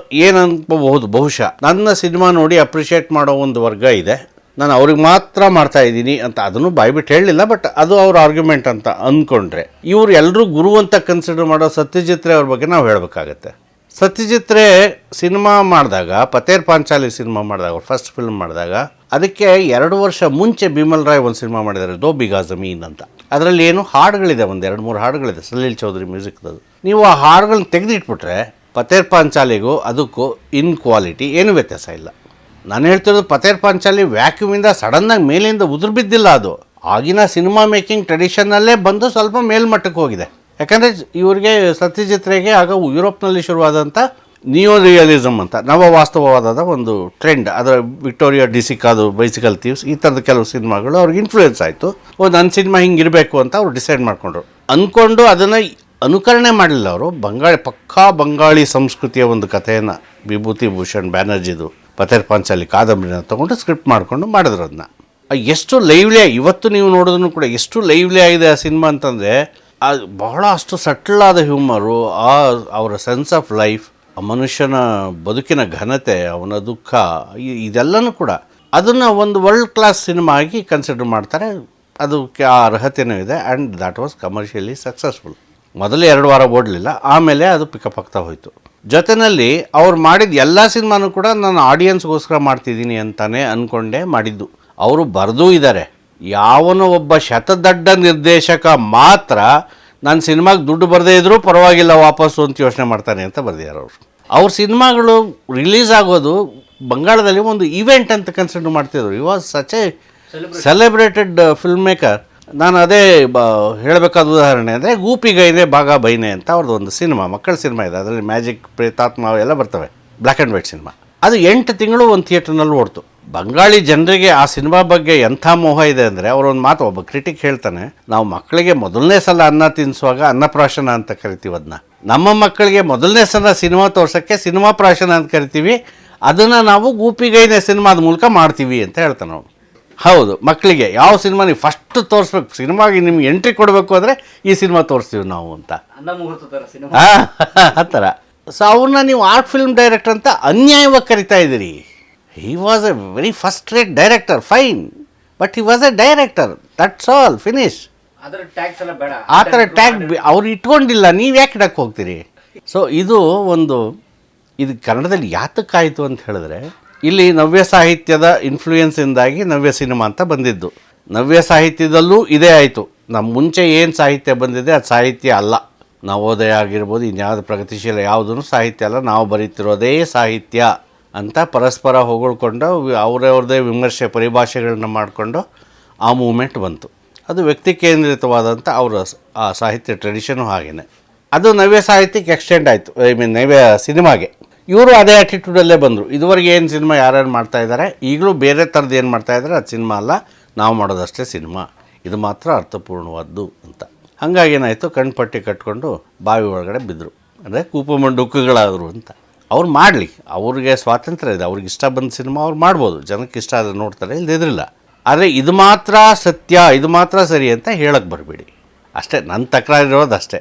ಏನು ಅನ್ಕೋಬಹುದು, ಬಹುಶಃ ನನ್ನ ಸಿನಿಮಾ ನೋಡಿ ಅಪ್ರಿಷಿಯೇಟ್ ಮಾಡೋ ಒಂದು ವರ್ಗ ಇದೆ, ನಾನು ಅವ್ರಿಗೆ ಮಾತ್ರ ಮಾಡ್ತಾ ಇದ್ದೀನಿ ಅಂತ ಅದನ್ನು ಬಾಯ್ಬಿಟ್ಟು ಹೇಳಲಿಲ್ಲ. ಬಟ್ ಅದು ಅವ್ರ ಆರ್ಗ್ಯುಮೆಂಟ್ ಅಂತ ಅಂದ್ಕೊಂಡ್ರೆ, ಇವ್ರು ಎಲ್ಲರೂ ಗುರು ಅಂತ ಕನ್ಸಿಡರ್ ಮಾಡೋ ಸತ್ಯಜಿತ್ ರೇ ಅವ್ರ ಬಗ್ಗೆ ನಾವು ಹೇಳಬೇಕಾಗತ್ತೆ. ಸತ್ಯಜಿತ್ ರೇ ಸಿನಿಮಾ ಮಾಡಿದಾಗ, ಪತೇರ್ ಪಾಂಚಾಲಿ ಸಿನಿಮಾ ಮಾಡಿದಾಗ, ಅವ್ರು ಫಸ್ಟ್ ಫಿಲ್ಮ್ ಮಾಡಿದಾಗ, ಅದಕ್ಕೆ 2 ವರ್ಷ ಮುಂಚೆ ಬಿಮಲ್ ರಾಯ್ ಒಂದು ಸಿನಿಮಾ ಮಾಡಿದ್ದಾರೆ, ದೋ ಬಿಗಾ ಜಮೀನ್ ಅಂತ. ಅದರಲ್ಲಿ ಏನು ಹಾಡುಗಳಿದೆ, ಒಂದು 2-3 ಹಾಡುಗಳಿದೆ, ಸಲೀಲ್ ಚೌಧರಿ ಮ್ಯೂಸಿಕ್ದು. ನೀವು ಆ ಹಾಡುಗಳನ್ನ ತೆಗೆದಿಟ್ಬಿಟ್ರೆ ಪತೇರ್ ಪಾಂಚಾಲಿಗೂ ಅದಕ್ಕೂ ಇನ್ ಕ್ವಾಲಿಟಿ ಏನು ವ್ಯತ್ಯಾಸ ಇಲ್ಲ. ನಾನು ಹೇಳ್ತಿರೋದು, ಪತೇರ್ ಪಾಂಚಾಲಿ ವ್ಯಾಕ್ಯೂಮಿಂದ ಸಡನ್ನಾಗಿ ಮೇಲಿಂದ ಉದುರು ಬಿದ್ದಿಲ್ಲ. ಅದು ಆಗಿನ ಸಿನಿಮಾ ಮೇಕಿಂಗ್ ಟ್ರೆಡಿಷನ್ನಲ್ಲೇ ಬಂದು ಸ್ವಲ್ಪ ಮೇಲ್ಮಟ್ಟಕ್ಕೆ ಹೋಗಿದೆ. ಯಾಕಂದರೆ ಇವರಿಗೆ ಸತ್ಯಜಿತ್ ರೇಗೆ ಆಗ ಯುರೋಪ್ನಲ್ಲಿ ಶುರುವಾದಂಥ ನಿಯೋ ರಿಯಲಿಸಮ್ ಅಂತ ನವವಾಸ್ತವವಾದ ಒಂದು ಟ್ರೆಂಡ್, ಅದರ ವಿಕ್ಟೋರಿಯಾ ಡಿಸಿಕಾದು, ಬೈಸಿಕಲ್ ಥೀವ್ಸ್, ಈ ಥರದ ಕೆಲವು ಸಿನಿಮಾಗಳು ಅವ್ರಿಗೆ ಇನ್ಫ್ಲೂಯೆನ್ಸ್ ಆಯಿತು. ನನ್ನ ಸಿನಿಮಾ ಹಿಂಗಿರಬೇಕು ಅಂತ ಅವ್ರು ಡಿಸೈಡ್ ಮಾಡಿಕೊಂಡ್ರು. ಅಂದ್ಕೊಂಡು ಅದನ್ನು ಅನುಕರಣೆ ಮಾಡಲಿಲ್ಲ ಅವರು. ಪಕ್ಕಾ ಬಂಗಾಳಿ ಸಂಸ್ಕೃತಿಯ ಒಂದು ಕಥೆಯನ್ನು ವಿಭೂತಿ ಭೂಷಣ್ ಬ್ಯಾನರ್ಜಿದು ಪತೇರ್ ಪಾಂಚಾಲಿ ಕಾದಂಬರಿನ ತೊಗೊಂಡು ಸ್ಕ್ರಿಪ್ಟ್ ಮಾಡಿಕೊಂಡು ಮಾಡಿದ್ರು. ಅದನ್ನ ಎಷ್ಟು ಲೈವ್ಲಿ, ಇವತ್ತು ನೀವು ನೋಡೋದನ್ನು ಕೂಡ ಎಷ್ಟು ಲೈವ್ಲಿ ಆಗಿದೆ ಆ ಸಿನಿಮಾ ಅಂತಂದರೆ, ಬಹಳ ಅಷ್ಟು ಸಟ್ಲಾದ ಹ್ಯೂಮರು, ಅವರ ಸೆನ್ಸ್ ಆಫ್ ಲೈಫ್, ಆ ಮನುಷ್ಯನ ಬದುಕಿನ ಘನತೆ, ಅವನ ದುಃಖ, ಇದೆಲ್ಲನೂ ಕೂಡ ಅದನ್ನು ಒಂದು ವರ್ಲ್ಡ್ ಕ್ಲಾಸ್ ಸಿನಿಮಾ ಆಗಿ ಕನ್ಸಿಡರ್ ಮಾಡ್ತಾರೆ. ಅದಕ್ಕೆ ಆ ಅರ್ಹತೆಯೂ ಇದೆ. And that was commercially successful. ಮೊದಲು 2 ವಾರ ಓಡಲಿಲ್ಲ, ಆಮೇಲೆ ಅದು ಪಿಕಪ್ ಆಗ್ತಾ ಹೋಯಿತು. ಜೊತೆಯಲ್ಲಿ ಅವ್ರು ಮಾಡಿದ ಎಲ್ಲ ಸಿನಿಮಾನೂ ಕೂಡ ನಾನು ಆಡಿಯನ್ಸ್ಗೋಸ್ಕರ ಮಾಡ್ತಿದ್ದೀನಿ ಅಂತಲೇ ಅಂದ್ಕೊಂಡೇ ಮಾಡಿದ್ದು. ಅವರು ಬರೆದೂ ಇದ್ದಾರೆ, ಯಾವನೋ ಒಬ್ಬ ಶತದಡ್ಡ ನಿರ್ದೇಶಕ ಮಾತ್ರ ನಾನು ಸಿನಿಮಾಗೆ ದುಡ್ಡು ಬರದೇ ಇದ್ರೂ ಪರವಾಗಿಲ್ಲ ವಾಪಸ್ಸು ಅಂತ ಯೋಚನೆ ಮಾಡ್ತಾನೆ ಅಂತ ಬರ್ದಿದ್ದಾರೆ ಅವರು. ಅವ್ರ ಸಿನಿಮಾಗಳು ರಿಲೀಸ್ ಆಗೋದು ಬಂಗಾಳದಲ್ಲಿ ಒಂದು ಇವೆಂಟ್ ಅಂತ ಕನ್ಸಿಡರ್ ಮಾಡ್ತಿದ್ರು. ಈ was such A celebrated film maker. ನಾನು ಅದೇ ಹೇಳಬೇಕಾದ ಉದಾಹರಣೆ ಅಂದರೆ ಗೂಪಿಗೈನೆ ಬಾಗ ಬೈನೆ ಅಂತ ಅವ್ರದ್ದು ಒಂದು ಸಿನಿಮಾ, ಮಕ್ಕಳ ಸಿನಿಮಾ ಇದೆ. ಅದರಲ್ಲಿ ಮ್ಯಾಜಿಕ್, ಪ್ರೇತಾತ್ಮ ಎಲ್ಲ ಬರ್ತವೆ, ಬ್ಲ್ಯಾಕ್ ಆ್ಯಂಡ್ ವೈಟ್ ಸಿನಿಮಾ. ಅದು 8 ತಿಂಗಳು ಒಂದು ಥಿಯೇಟ್ರ್ನಲ್ಲಿ ಓಡ್ತು. ಬಂಗಾಳಿ ಜನರಿಗೆ ಆ ಸಿನಿಮಾ ಬಗ್ಗೆ ಎಂಥ ಮೋಹ ಇದೆ ಅಂದರೆ, ಅವರೊಂದು ಮಾತು, ಒಬ್ಬ ಕ್ರಿಟಿಕ್ ಹೇಳ್ತಾನೆ, ನಾವು ಮಕ್ಕಳಿಗೆ ಮೊದಲನೇ ಸಲ ಅನ್ನ ತಿನ್ನಿಸುವಾಗ ಅನ್ನಪ್ರಾಶನ ಅಂತ ಕರಿತೀವಿ ಅದನ್ನ. ನಮ್ಮ ಮಕ್ಕಳಿಗೆ ಮೊದಲನೇ ಸಲ ಸಿನಿಮಾ ತೋರ್ಸೋಕ್ಕೆ ಸಿನಿಮಾ ಪ್ರಾಶನ ಅಂತ ಕರಿತೀವಿ, ಅದನ್ನು ನಾವು ಗೂಪಿಗೈನೆ ಸಿನಿಮಾದ ಮೂಲಕ ಮಾಡ್ತೀವಿ ಅಂತ ಹೇಳ್ತಾನೆ ನಾವು. ಹೌದು, ಮಕ್ಕಳಿಗೆ ಯಾವ ಸಿನಿಮಾ ನೀವು ಫಸ್ಟ್ ತೋರಿಸ್ಬೇಕು, ಸಿನಿಮಾಗೆ ನಿಮ್ಗೆ ಎಂಟ್ರಿ ಕೊಡಬೇಕು ಅಂದರೆ ಈ ಸಿನಿಮಾ ತೋರಿಸ್ತೀವಿ ನಾವು ಅಂತ, ಆ ಥರ. ಸೊ ಅವ್ರನ್ನ ನೀವು ಆರ್ಟ್ ಫಿಲ್ಮ್ ಡೈರೆಕ್ಟರ್ ಅಂತ ಅನ್ಯಾಯವಾಗಿ ಕರಿತಾ ಇದ್ದೀರಿ. He was A very first rate director, fine, but he was A director, that's all, finish. ಆ ಥರ ಟ್ಯಾಗ್ ಅವ್ರು ಇಟ್ಕೊಂಡಿಲ್ಲ, ನೀವು ಯಾಕೆ ಇಡಕ್ಕೆ ಹೋಗ್ತೀರಿ? ಸೊ ಇದು ಕನ್ನಡದಲ್ಲಿ ಯಾತಕ್ಕಾಯಿತು ಅಂತ ಹೇಳಿದ್ರೆ, ಇಲ್ಲಿ ನವ್ಯ ಸಾಹಿತ್ಯದ ಇನ್ಫ್ಲೂಯೆನ್ಸಿಂದಾಗಿ ನವ್ಯ ಸಿನಿಮಾ ಅಂತ ಬಂದಿದ್ದು. ನವ್ಯ ಸಾಹಿತ್ಯದಲ್ಲೂ ಇದೇ ಆಯಿತು. ನಮ್ಮ ಮುಂಚೆ ಏನು ಸಾಹಿತ್ಯ ಬಂದಿದೆ ಅದು ಸಾಹಿತ್ಯ ಅಲ್ಲ. ನವೋದಯ ಆಗಿರ್ಬೋದು, ಇನ್ಯಾವುದು ಪ್ರಗತಿಶೀಲ ಯಾವುದೂ ಸಾಹಿತ್ಯ ಅಲ್ಲ, ನಾವು ಬರೀತಿರೋದೇ ಸಾಹಿತ್ಯ ಅಂತ ಪರಸ್ಪರ ಹೊಗಳ್ಕೊಂಡು ಅವರವ್ರದ್ದೇ ವಿಮರ್ಶೆ ಪರಿಭಾಷೆಗಳನ್ನ ಮಾಡಿಕೊಂಡು ಆ ಮೂಮೆಂಟ್ ಬಂತು. ಅದು ವ್ಯಕ್ತಿ ಕೇಂದ್ರಿತವಾದಂಥ ಅವರ ಆ ಸಾಹಿತ್ಯ ಟ್ರೆಡಿಷನು ಹಾಗೇ ಅದು ನವ್ಯ ಸಾಹಿತ್ಯಕ್ಕೆ ಎಕ್ಸ್ಟೆಂಡ್ ಆಯಿತು. ನವ್ಯ ಸಿನಿಮಾಗೆ ಇವರು ಅದೇ ಆ್ಯಟಿಟ್ಯೂಡಲ್ಲೇ ಬಂದರು. ಇದುವರೆಗೆ ಏನು ಸಿನಿಮಾ ಯಾರ್ಯಾರು ಮಾಡ್ತಾಯಿದ್ದಾರೆ, ಈಗಲೂ ಬೇರೆ ಥರದ್ದು ಏನು ಮಾಡ್ತಾಯಿದ್ದಾರೆ ಅದು ಸಿನಿಮಾ ಅಲ್ಲ, ನಾವು ಮಾಡೋದಷ್ಟೇ ಸಿನಿಮಾ, ಇದು ಮಾತ್ರ ಅರ್ಥಪೂರ್ಣವಾದ್ದು ಅಂತ. ಹಾಗಾಗಿ ಏನಾಯಿತು, ಕಣ್ಪಟ್ಟಿ ಕಟ್ಕೊಂಡು ಬಾವಿ ಒಳಗಡೆ ಬಿದ್ದರು, ಅಂದರೆ ಕೂಪಮಂಡುಕ್ಕುಗಳಾದರು ಅಂತ. ಅವ್ರು ಮಾಡಲಿ, ಅವ್ರಿಗೆ ಸ್ವಾತಂತ್ರ್ಯ ಇದೆ, ಅವ್ರಿಗೆ ಇಷ್ಟ ಬಂದ ಸಿನಿಮಾ ಅವ್ರು ಮಾಡ್ಬೋದು, ಜನಕ್ಕೆ ಇಷ್ಟ ಆದರೆ ನೋಡ್ತಾರೆ, ಇಲ್ಲದಿದ್ರಿಲ್ಲ. ಆದರೆ ಇದು ಮಾತ್ರ ಸತ್ಯ, ಇದು ಮಾತ್ರ ಸರಿ ಅಂತ ಹೇಳಕ್ಕೆ ಬರಬೇಡಿ ಅಷ್ಟೇ. ನನ್ನ ತಕರಾರಿರೋದು ಅಷ್ಟೇ.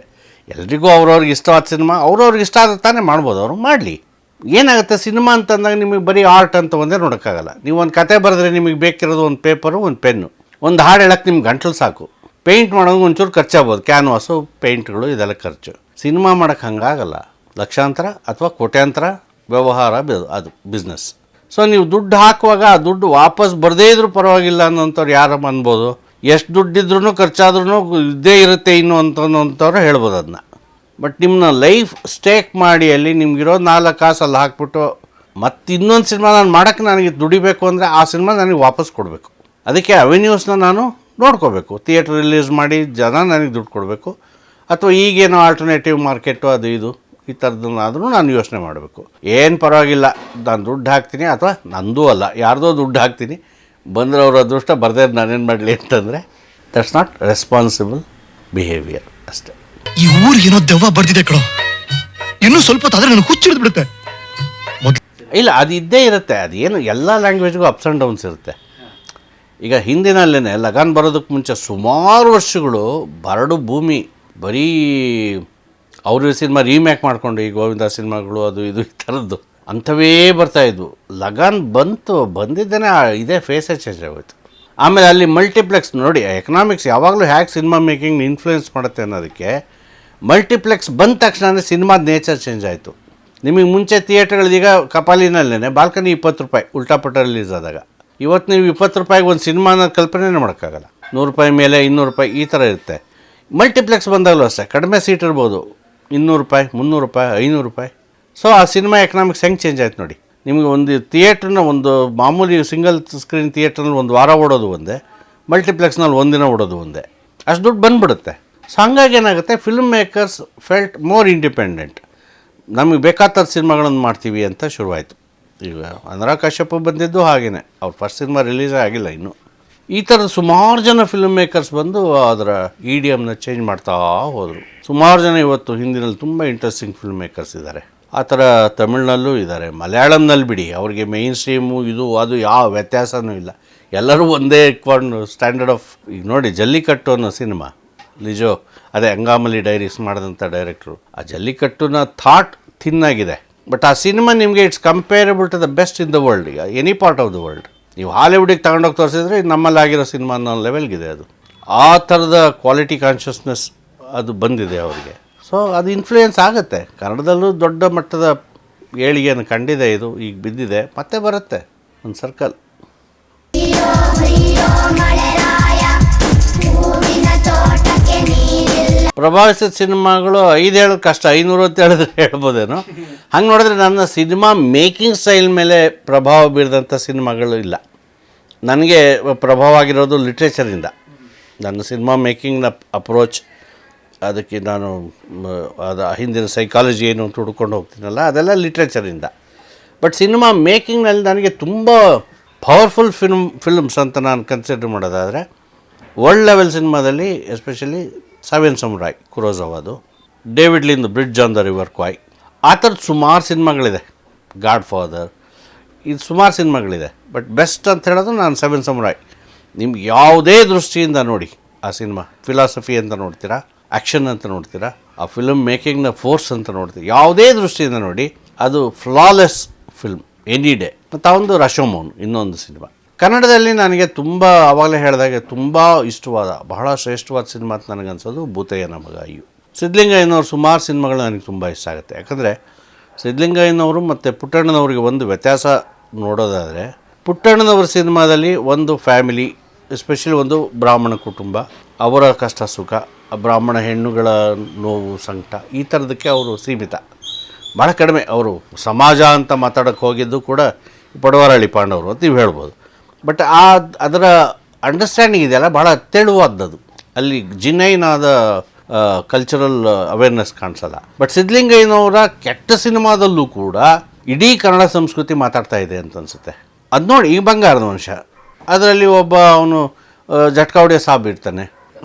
ಎಲ್ರಿಗೂ ಅವ್ರವ್ರಿಗೆ ಇಷ್ಟವಾದ ಸಿನಿಮಾ ಅವ್ರವ್ರಿಗೆ ಇಷ್ಟ ಆದ್ರೆ ತಾನೇ ಮಾಡ್ಬೋದು, ಅವರು ಮಾಡಲಿ. ಏನಾಗುತ್ತೆ, ಸಿನಿಮಾ ಅಂತಂದಾಗ ನಿಮಗೆ ಬರೀ ಆರ್ಟ್ ಅಂತ ಒಂದೇ ನೋಡೋಕ್ಕಾಗಲ್ಲ. ನೀವು ಒಂದು ಕತೆ ಬರೆದ್ರೆ ನಿಮಗೆ ಬೇಕಿರೋದು ಒಂದು ಪೇಪರು, ಒಂದು ಪೆನ್ನು, ಒಂದು ಹಾಡು ಹೇಳೋಕ್ಕೆ ನಿಮ್ಗೆ ಗಂಟಲು ಸಾಕು. ಪೇಂಟ್ ಮಾಡೋದು ಒಂಚೂರು ಖರ್ಚಾಗ್ಬೋದು, ಕ್ಯಾನ್ವಾಸು, ಪೇಂಟ್ಗಳು, ಇದೆಲ್ಲ ಖರ್ಚು. ಸಿನಿಮಾ ಮಾಡೋಕ್ಕೆ ಹಂಗಾಗಲ್ಲ, ಲಕ್ಷಾಂತರ ಅಥವಾ ಕೋಟ್ಯಾಂತರ ವ್ಯವಹಾರ ಅದು ಬಿಸ್ನೆಸ್. ಸೊ ನೀವು ದುಡ್ಡು ಹಾಕುವಾಗ ಆ ದುಡ್ಡು ವಾಪಸ್ ಬರದೇ ಇದ್ರೂ ಪರವಾಗಿಲ್ಲ ಅನ್ನೋಂಥವ್ರು ಯಾರು ಅನ್ಬೋದು. ಎಷ್ಟು ದುಡ್ಡಿದ್ರೂ ಖರ್ಚಾದ್ರೂ ಇದ್ದೇ ಇರುತ್ತೆ ಇನ್ನು ಅಂತವ್ರು ಹೇಳ್ಬೋದು ಅದನ್ನ. ಬಟ್ ನಿಮ್ಮನ್ನ ಲೈಫ್ ಸ್ಟೇಕ್ ಮಾಡಿ ಅಲ್ಲಿ ನಿಮ್ಗಿರೋ 4 ಕಾಸು ಅಲ್ಲಿ ಹಾಕ್ಬಿಟ್ಟು ಮತ್ತು ಇನ್ನೊಂದು ಸಿನಿಮಾ ನಾನು ಮಾಡೋಕ್ಕೆ ನನಗೆ ದುಡಿಬೇಕು ಅಂದರೆ ಆ ಸಿನಿಮಾ ನನಗೆ ವಾಪಸ್ ಕೊಡಬೇಕು. ಅದಕ್ಕೆ ಅವೆನ್ಯೂಸ್ನ ನಾನು ನೋಡ್ಕೋಬೇಕು. ಥಿಯೇಟ್ರ್ ರಿಲೀಸ್ ಮಾಡಿ ಜನ ನನಗೆ ದುಡ್ಡು ಕೊಡಬೇಕು, ಅಥವಾ ಈಗೇನೋ ಆಲ್ಟರ್ನೇಟಿವ್ ಮಾರ್ಕೆಟು ಅದು ಇದು ಈ ಥರದನ್ನಾದರೂ ನಾನು ಯೋಚನೆ ಮಾಡಬೇಕು. ಏನು ಪರವಾಗಿಲ್ಲ, ನಾನು ದುಡ್ಡು ಹಾಕ್ತೀನಿ, ಅಥವಾ ನಂದೂ ಅಲ್ಲ ಯಾರ್ದೋ ದುಡ್ಡು ಹಾಕ್ತೀನಿ, ಬಂದರೆ ಅವ್ರ ಅದೃಷ್ಟ, ಬರ್ದೇ ನಾನೇನು ಮಾಡಲಿ ಅಂತಂದರೆ ದಟ್ಸ್ ನಾಟ್ ರೆಸ್ಪಾನ್ಸಿಬಲ್ ಬಿಹೇವಿಯರ್ ಅಷ್ಟೇ. ಈ ಊರಿಗೆ ಏನೋ ದೆವ್ವ ಬರ್ದಿದೆ ಕಣೋ, ಇನ್ನೂ ಸ್ವಲ್ಪ ಹೊತ್ತಾದ್ರೆ ನನಗೆ ಹುಚ್ಚಿಡ್ದು ಬಿಡುತ್ತೆ. ಇಲ್ಲ, ಅದು ಇದ್ದೇ ಇರುತ್ತೆ. ಅದೇನು ಎಲ್ಲ ಲ್ಯಾಂಗ್ವೇಜ್ಗೂ ಅಪ್ಸ್ ಆ್ಯಂಡ್ ಡೌನ್ಸ್ ಇರುತ್ತೆ. ಈಗ ಹಿಂದಿನಲ್ಲೇ ಲಗಾನ್ ಬರೋದಕ್ಕೆ ಮುಂಚೆ ಸುಮಾರು ವರ್ಷಗಳು ಬರಡು ಭೂಮಿ, ಬರೀ ಅವ್ರ ಸಿನಿಮಾ ರೀಮೇಕ್ ಮಾಡಿಕೊಂಡು ಈ ಗೋವಿಂದ ಸಿನಿಮಾಗಳು ಅದು ಇದು ಈ ಥರದ್ದು ಅಂಥವೇ ಬರ್ತಾಯಿದ್ವು. ಲಗಾನ್ ಬಂದಿದ್ದೇನೆ ಇದೇ ಫೇಸೇ ಚೇಂಜ್ ಆಗೋಯ್ತು. ಆಮೇಲೆ ಅಲ್ಲಿ ಮಲ್ಟಿಪ್ಲೆಕ್ಸ್ ನೋಡಿ, ಎಕನಾಮಿಕ್ಸ್ ಯಾವಾಗಲೂ ಹ್ಯಾಕ್ ಸಿನಿಮಾ ಮೇಕಿಂಗ್ ಇನ್ಫ್ಲೂಯೆನ್ಸ್ ಮಾಡುತ್ತೆ ಅನ್ನೋದಕ್ಕೆ ಮಲ್ಟಿಪ್ಲೆಕ್ಸ್ ಬಂದ ತಕ್ಷಣ ಸಿನಿಮಾದ ನೇಚರ್ ಚೇಂಜ್ ಆಯಿತು. ನಿಮಗೆ ಮುಂಚೆ ಥಿಯೇಟರ್ಗಳೀಗ ಕಪಾಲಿನಲ್ಲೇ ಬಾಲ್ಕನಿ 20 ರೂಪಾಯಿ ಉಲ್ಟಾಪಟ್ಟ ರಿಲೀಸ್ ಆದಾಗ. ಇವತ್ತು ನೀವು 20 ರೂಪಾಯಿಗೆ ಒಂದು ಸಿನಿಮಾನ ಕಲ್ಪನೆ ಮಾಡೋಕ್ಕಾಗಲ್ಲ. 100 ರೂಪಾಯಿ ಮೇಲೆ 200 ರೂಪಾಯಿ ಈ ಥರ ಇರುತ್ತೆ. ಮಲ್ಟಿಪ್ಲೆಕ್ಸ್ ಬಂದಾಗಲೂ ಅಷ್ಟೇ, ಕಡಿಮೆ ಸೀಟ್ ಇರ್ಬೋದು, 200 ರೂಪಾಯಿ, 300 ರೂಪಾಯಿ, 500 ರೂಪಾಯಿ. ಸೊ ಆ ಸಿನಿಮಾ ಎಕನಾಮಿಕ್ಸ್ ಹೆಂಗೆ ಚೇಂಜ್ ಆಯ್ತು ನೋಡಿ. ನಿಮಗೆ ಒಂದು ಥಿಯೇಟ್ರನ್ನ, ಒಂದು ಮಾಮೂಲಿ ಸಿಂಗಲ್ ಸ್ಕ್ರೀನ್ ಥಿಯೇಟ್ರಲ್ಲಿ 1 ವಾರ ಓಡೋದು ಒಂದೇ, ಮಲ್ಟಿಪ್ಲೆಕ್ಸ್ನಲ್ಲಿ 1 ದಿನ ಓಡೋದು ಒಂದೇ, ಅಷ್ಟು ದುಡ್ಡು ಬಂದುಬಿಡುತ್ತೆ. ಸೊ ಹಂಗಾಗಿ ಏನಾಗುತ್ತೆ, film makers felt more independent. ನಮಗೆ ಬೇಕಾದ ಸಿನಿಮಾಗಳನ್ನು ಮಾಡ್ತೀವಿ ಅಂತ ಶುರುವಾಯಿತು. ಈಗ ಅನುರಾಗ್ ಕಶ್ಯಪ್ ಬಂದಿದ್ದು ಹಾಗೇ, ಅವ್ರ ಫಸ್ಟ್ ಸಿನಿಮಾ ರಿಲೀಸೇ ಆಗಿಲ್ಲ ಇನ್ನೂ. ಈ ಥರದ ಸುಮಾರು ಜನ ಫಿಲ್ಮ್ ಮೇಕರ್ಸ್ ಬಂದು ಅದರ ಇಡಿಎಮ್ನ ಚೇಂಜ್ ಮಾಡ್ತಾ ಹೋದರು. ಸುಮಾರು ಜನ ಇವತ್ತು ಹಿಂದಿನಲ್ಲಿ ತುಂಬ ಇಂಟ್ರೆಸ್ಟಿಂಗ್ ಫಿಲ್ಮ್ ಮೇಕರ್ಸ್ ಇದ್ದಾರೆ. ಆ ಥರ ತಮಿಳ್ನಲ್ಲೂ ಇದ್ದಾರೆ, ಮಲಯಾಳಂನಲ್ಲಿ ಬಿಡಿ, ಅವ್ರಿಗೆ ಮೇಯ್ನ್ ಸ್ಟ್ರೀಮು ಇದು ಅದು ಯಾವ ವ್ಯತ್ಯಾಸವೂ ಇಲ್ಲ, ಎಲ್ಲರೂ ಒಂದೇ ಸ್ಟ್ಯಾಂಡರ್ಡ್ ಆಫ್. ಈಗ ನೋಡಿ, ಜಲ್ಲಿಕಟ್ಟು ಅನ್ನೋ ಸಿನಿಮಾ, ಲಿಜೋ ಅದೇ ಅಂಗಾಮಲಿ ಡೈರೀಸ್ ಮಾಡಿದಂಥ ಡೈರೆಕ್ಟ್ರು, ಆ ಜಲ್ಲಿಕಟ್ಟುನ ಥಾಟ್ ಥಿನ್ನಾಗಿದೆ. ಬಟ್ ಆ ಸಿನಿಮಾ ನಿಮಗೆ it's comparable to the best in the world. ಈಗ any part of the world ನೀವು ಹಾಲಿವುಡಿಗೆ ತಗೊಂಡೋಗಿ ತೋರಿಸಿದ್ರೆ ನಮ್ಮಲ್ಲಿ ಆಗಿರೋ ಸಿನಿಮಾ ಅನ್ನೋ ಲೆವೆಲ್ಗಿದೆ ಅದು. ಆ ಥರದ ಕ್ವಾಲಿಟಿ ಕಾನ್ಷಿಯಸ್ನೆಸ್ ಅದು ಬಂದಿದೆ ಅವರಿಗೆ. ಸೊ ಅದು ಇನ್ಫ್ಲೂಯೆನ್ಸ್ ಆಗುತ್ತೆ. ಕನ್ನಡದಲ್ಲೂ ದೊಡ್ಡ ಮಟ್ಟದ ಏಳಿಗೆಯನ್ನು ಕಂಡಿದೆ, ಇದು ಈಗ ಬಿದ್ದಿದೆ, ಮತ್ತೆ ಬರುತ್ತೆ ಒಂದು ಸರ್ಕಲ್. ಪ್ರಭಾವಿಸಿದ ಸಿನಿಮಾಗಳು 5 ಹೇಳೋದು ಕಷ್ಟ, 500 ಅಂತ ಹೇಳಿದ್ರೆ ಹೇಳ್ಬೋದೇನೋ. ಹಂಗೆ ನೋಡಿದ್ರೆ ನನ್ನ ಸಿನಿಮಾ ಮೇಕಿಂಗ್ ಸ್ಟೈಲ್ ಮೇಲೆ ಪ್ರಭಾವ ಬೀರಿದಂಥ ಸಿನಿಮಾಗಳು ಇಲ್ಲ. ನನಗೆ ಪ್ರಭಾವ ಆಗಿರೋದು ಲಿಟ್ರೇಚರಿಂದ. ನನ್ನ ಸಿನಿಮಾ ಮೇಕಿಂಗ್ನ ಅಪ್ರೋಚ್, ಅದಕ್ಕೆ ನಾನು ಅದು ಹಿಂದಿನ ಸೈಕಾಲಜಿ ಏನು ಅಂತ ಹುಡ್ಕೊಂಡು ಹೋಗ್ತೀನಲ್ಲ, ಅದೆಲ್ಲ ಲಿಟ್ರೇಚರಿಂದ. ಬಟ್ ಸಿನಿಮಾ ಮೇಕಿಂಗ್ನಲ್ಲಿ ನನಗೆ ತುಂಬ ಪವರ್ಫುಲ್ ಫಿಲ್ಮ್ಸ್ ಅಂತ ನಾನು ಕನ್ಸಿಡರ್ ಮಾಡೋದಾದರೆ ವರ್ಲ್ಡ್ ಲೆವೆಲ್ ಸಿನಿಮಾದಲ್ಲಿ ಎಸ್ಪೆಷಲಿ 7 ಸಮುರಾಯ್ ಕುರೋಸವಾದು, ಡೇವಿಡ್ ಲಿಂದು Bridge on the River Kwai, ಆ ಥರದ್ದು ಸುಮಾರು ಸಿನಿಮಾಗಳಿದೆ. ಗಾಡ್ ಫಾದರ್, ಇದು ಸುಮಾರು ಸಿನಿಮಾಗಳಿದೆ. ಬಟ್ ಬೆಸ್ಟ್ ಅಂತ ಹೇಳೋದು ನಾನು 7 ಸಮುರಾಯ್. ನಿಮ್ಗೆ ಯಾವುದೇ ದೃಷ್ಟಿಯಿಂದ ನೋಡಿ ಆ ಸಿನಿಮಾ, ಫಿಲಾಸಫಿ ಅಂತ ನೋಡ್ತೀರಾ, ಆ್ಯಕ್ಷನ್ ಅಂತ ನೋಡ್ತೀರಾ, ಆ ಫಿಲ್ಮ್ ಮೇಕಿಂಗ್ನ ಫೋರ್ಸ್ ಅಂತ ನೋಡ್ತೀರಾ, ಯಾವುದೇ ದೃಷ್ಟಿಯಿಂದ ನೋಡಿ ಅದು ಫ್ಲಾಲೆಸ್ ಫಿಲ್ಮ್ ಎನಿ ಡೇ. ಮತ್ತು ಅವೊಂದು ರಶೋಮೋನ್ ಇನ್ನೊಂದು ಸಿನಿಮಾ. ಕನ್ನಡದಲ್ಲಿ ನನಗೆ ತುಂಬ ಆವಾಗಲೇ ಹೇಳಿದಾಗೆ ತುಂಬ ಇಷ್ಟವಾದ, ಬಹಳ ಶ್ರೇಷ್ಠವಾದ ಸಿನಿಮಾ ಅಂತ ನನಗನ್ಸೋದು ಭೂತಯ್ಯನ ಮಗ ಅಯ್ಯು. ಸಿದ್ಧಲಿಂಗಯ್ಯನವ್ರ ಸುಮಾರು ಸಿನಿಮಾಗಳು ನನಗೆ ತುಂಬ ಇಷ್ಟ ಆಗುತ್ತೆ. ಯಾಕಂದರೆ ಸಿದ್ಧಲಿಂಗಯ್ಯನವರು ಮತ್ತು ಪುಟ್ಟಣ್ಣನವ್ರಿಗೆ ಒಂದು ವ್ಯತ್ಯಾಸ ನೋಡೋದಾದರೆ, ಪುಟ್ಟಣ್ಣನವ್ರ ಸಿನಿಮಾದಲ್ಲಿ ಒಂದು ಫ್ಯಾಮಿಲಿ, ಎಸ್ಪೆಷಲಿ ಒಂದು ಬ್ರಾಹ್ಮಣ ಕುಟುಂಬ, ಅವರ ಕಷ್ಟ ಸುಖ, ಬ್ರಾಹ್ಮಣ ಹೆಣ್ಣುಗಳ ನೋವು ಸಂಕಟ, ಈ ಥರದಕ್ಕೆ ಅವರು ಸೀಮಿತ, ಭಾಳ ಕಡಿಮೆ. ಅವರು ಸಮಾಜ ಅಂತ ಮಾತಾಡೋಕ್ಕೆ ಹೋಗಿದ್ದು ಕೂಡ ಪಡವರಹಳ್ಳಿ ಪಾಂಡವರು ಅಂತ ನೀವು ಹೇಳ್ಬೋದು. ಬಟ್ ಅದರ ಅಂಡರ್ಸ್ಟ್ಯಾಂಡಿಂಗ್ ಇದೆಯಲ್ಲ ಭಾಳ ತೆಳುವಾದದ್ದು. ಅಲ್ಲಿ ಜಿನೈನಾದ ಕಲ್ಚರಲ್ ಅವೇರ್ನೆಸ್ ಕಾಣಿಸಲ್ಲ. ಬಟ್ ಸಿದ್ಧಲಿಂಗಯ್ಯನವರ ಕೆಟ್ಟ ಸಿನಿಮಾದಲ್ಲೂ ಕೂಡ ಇಡೀ ಕನ್ನಡ ಸಂಸ್ಕೃತಿ ಮಾತಾಡ್ತಾ ಇದೆ ಅಂತ ಅನಿಸುತ್ತೆ. ಅದು ನೋಡಿ, ಈ ಬಂಗಾರದ ಮನುಷ್ಯ, ಅದರಲ್ಲಿ ಒಬ್ಬ ಅವನು ಜಟ್ಕಾ ಹೊಡೆಯೋ ಸಾಬ್ ಇರ್ತಾನೆ,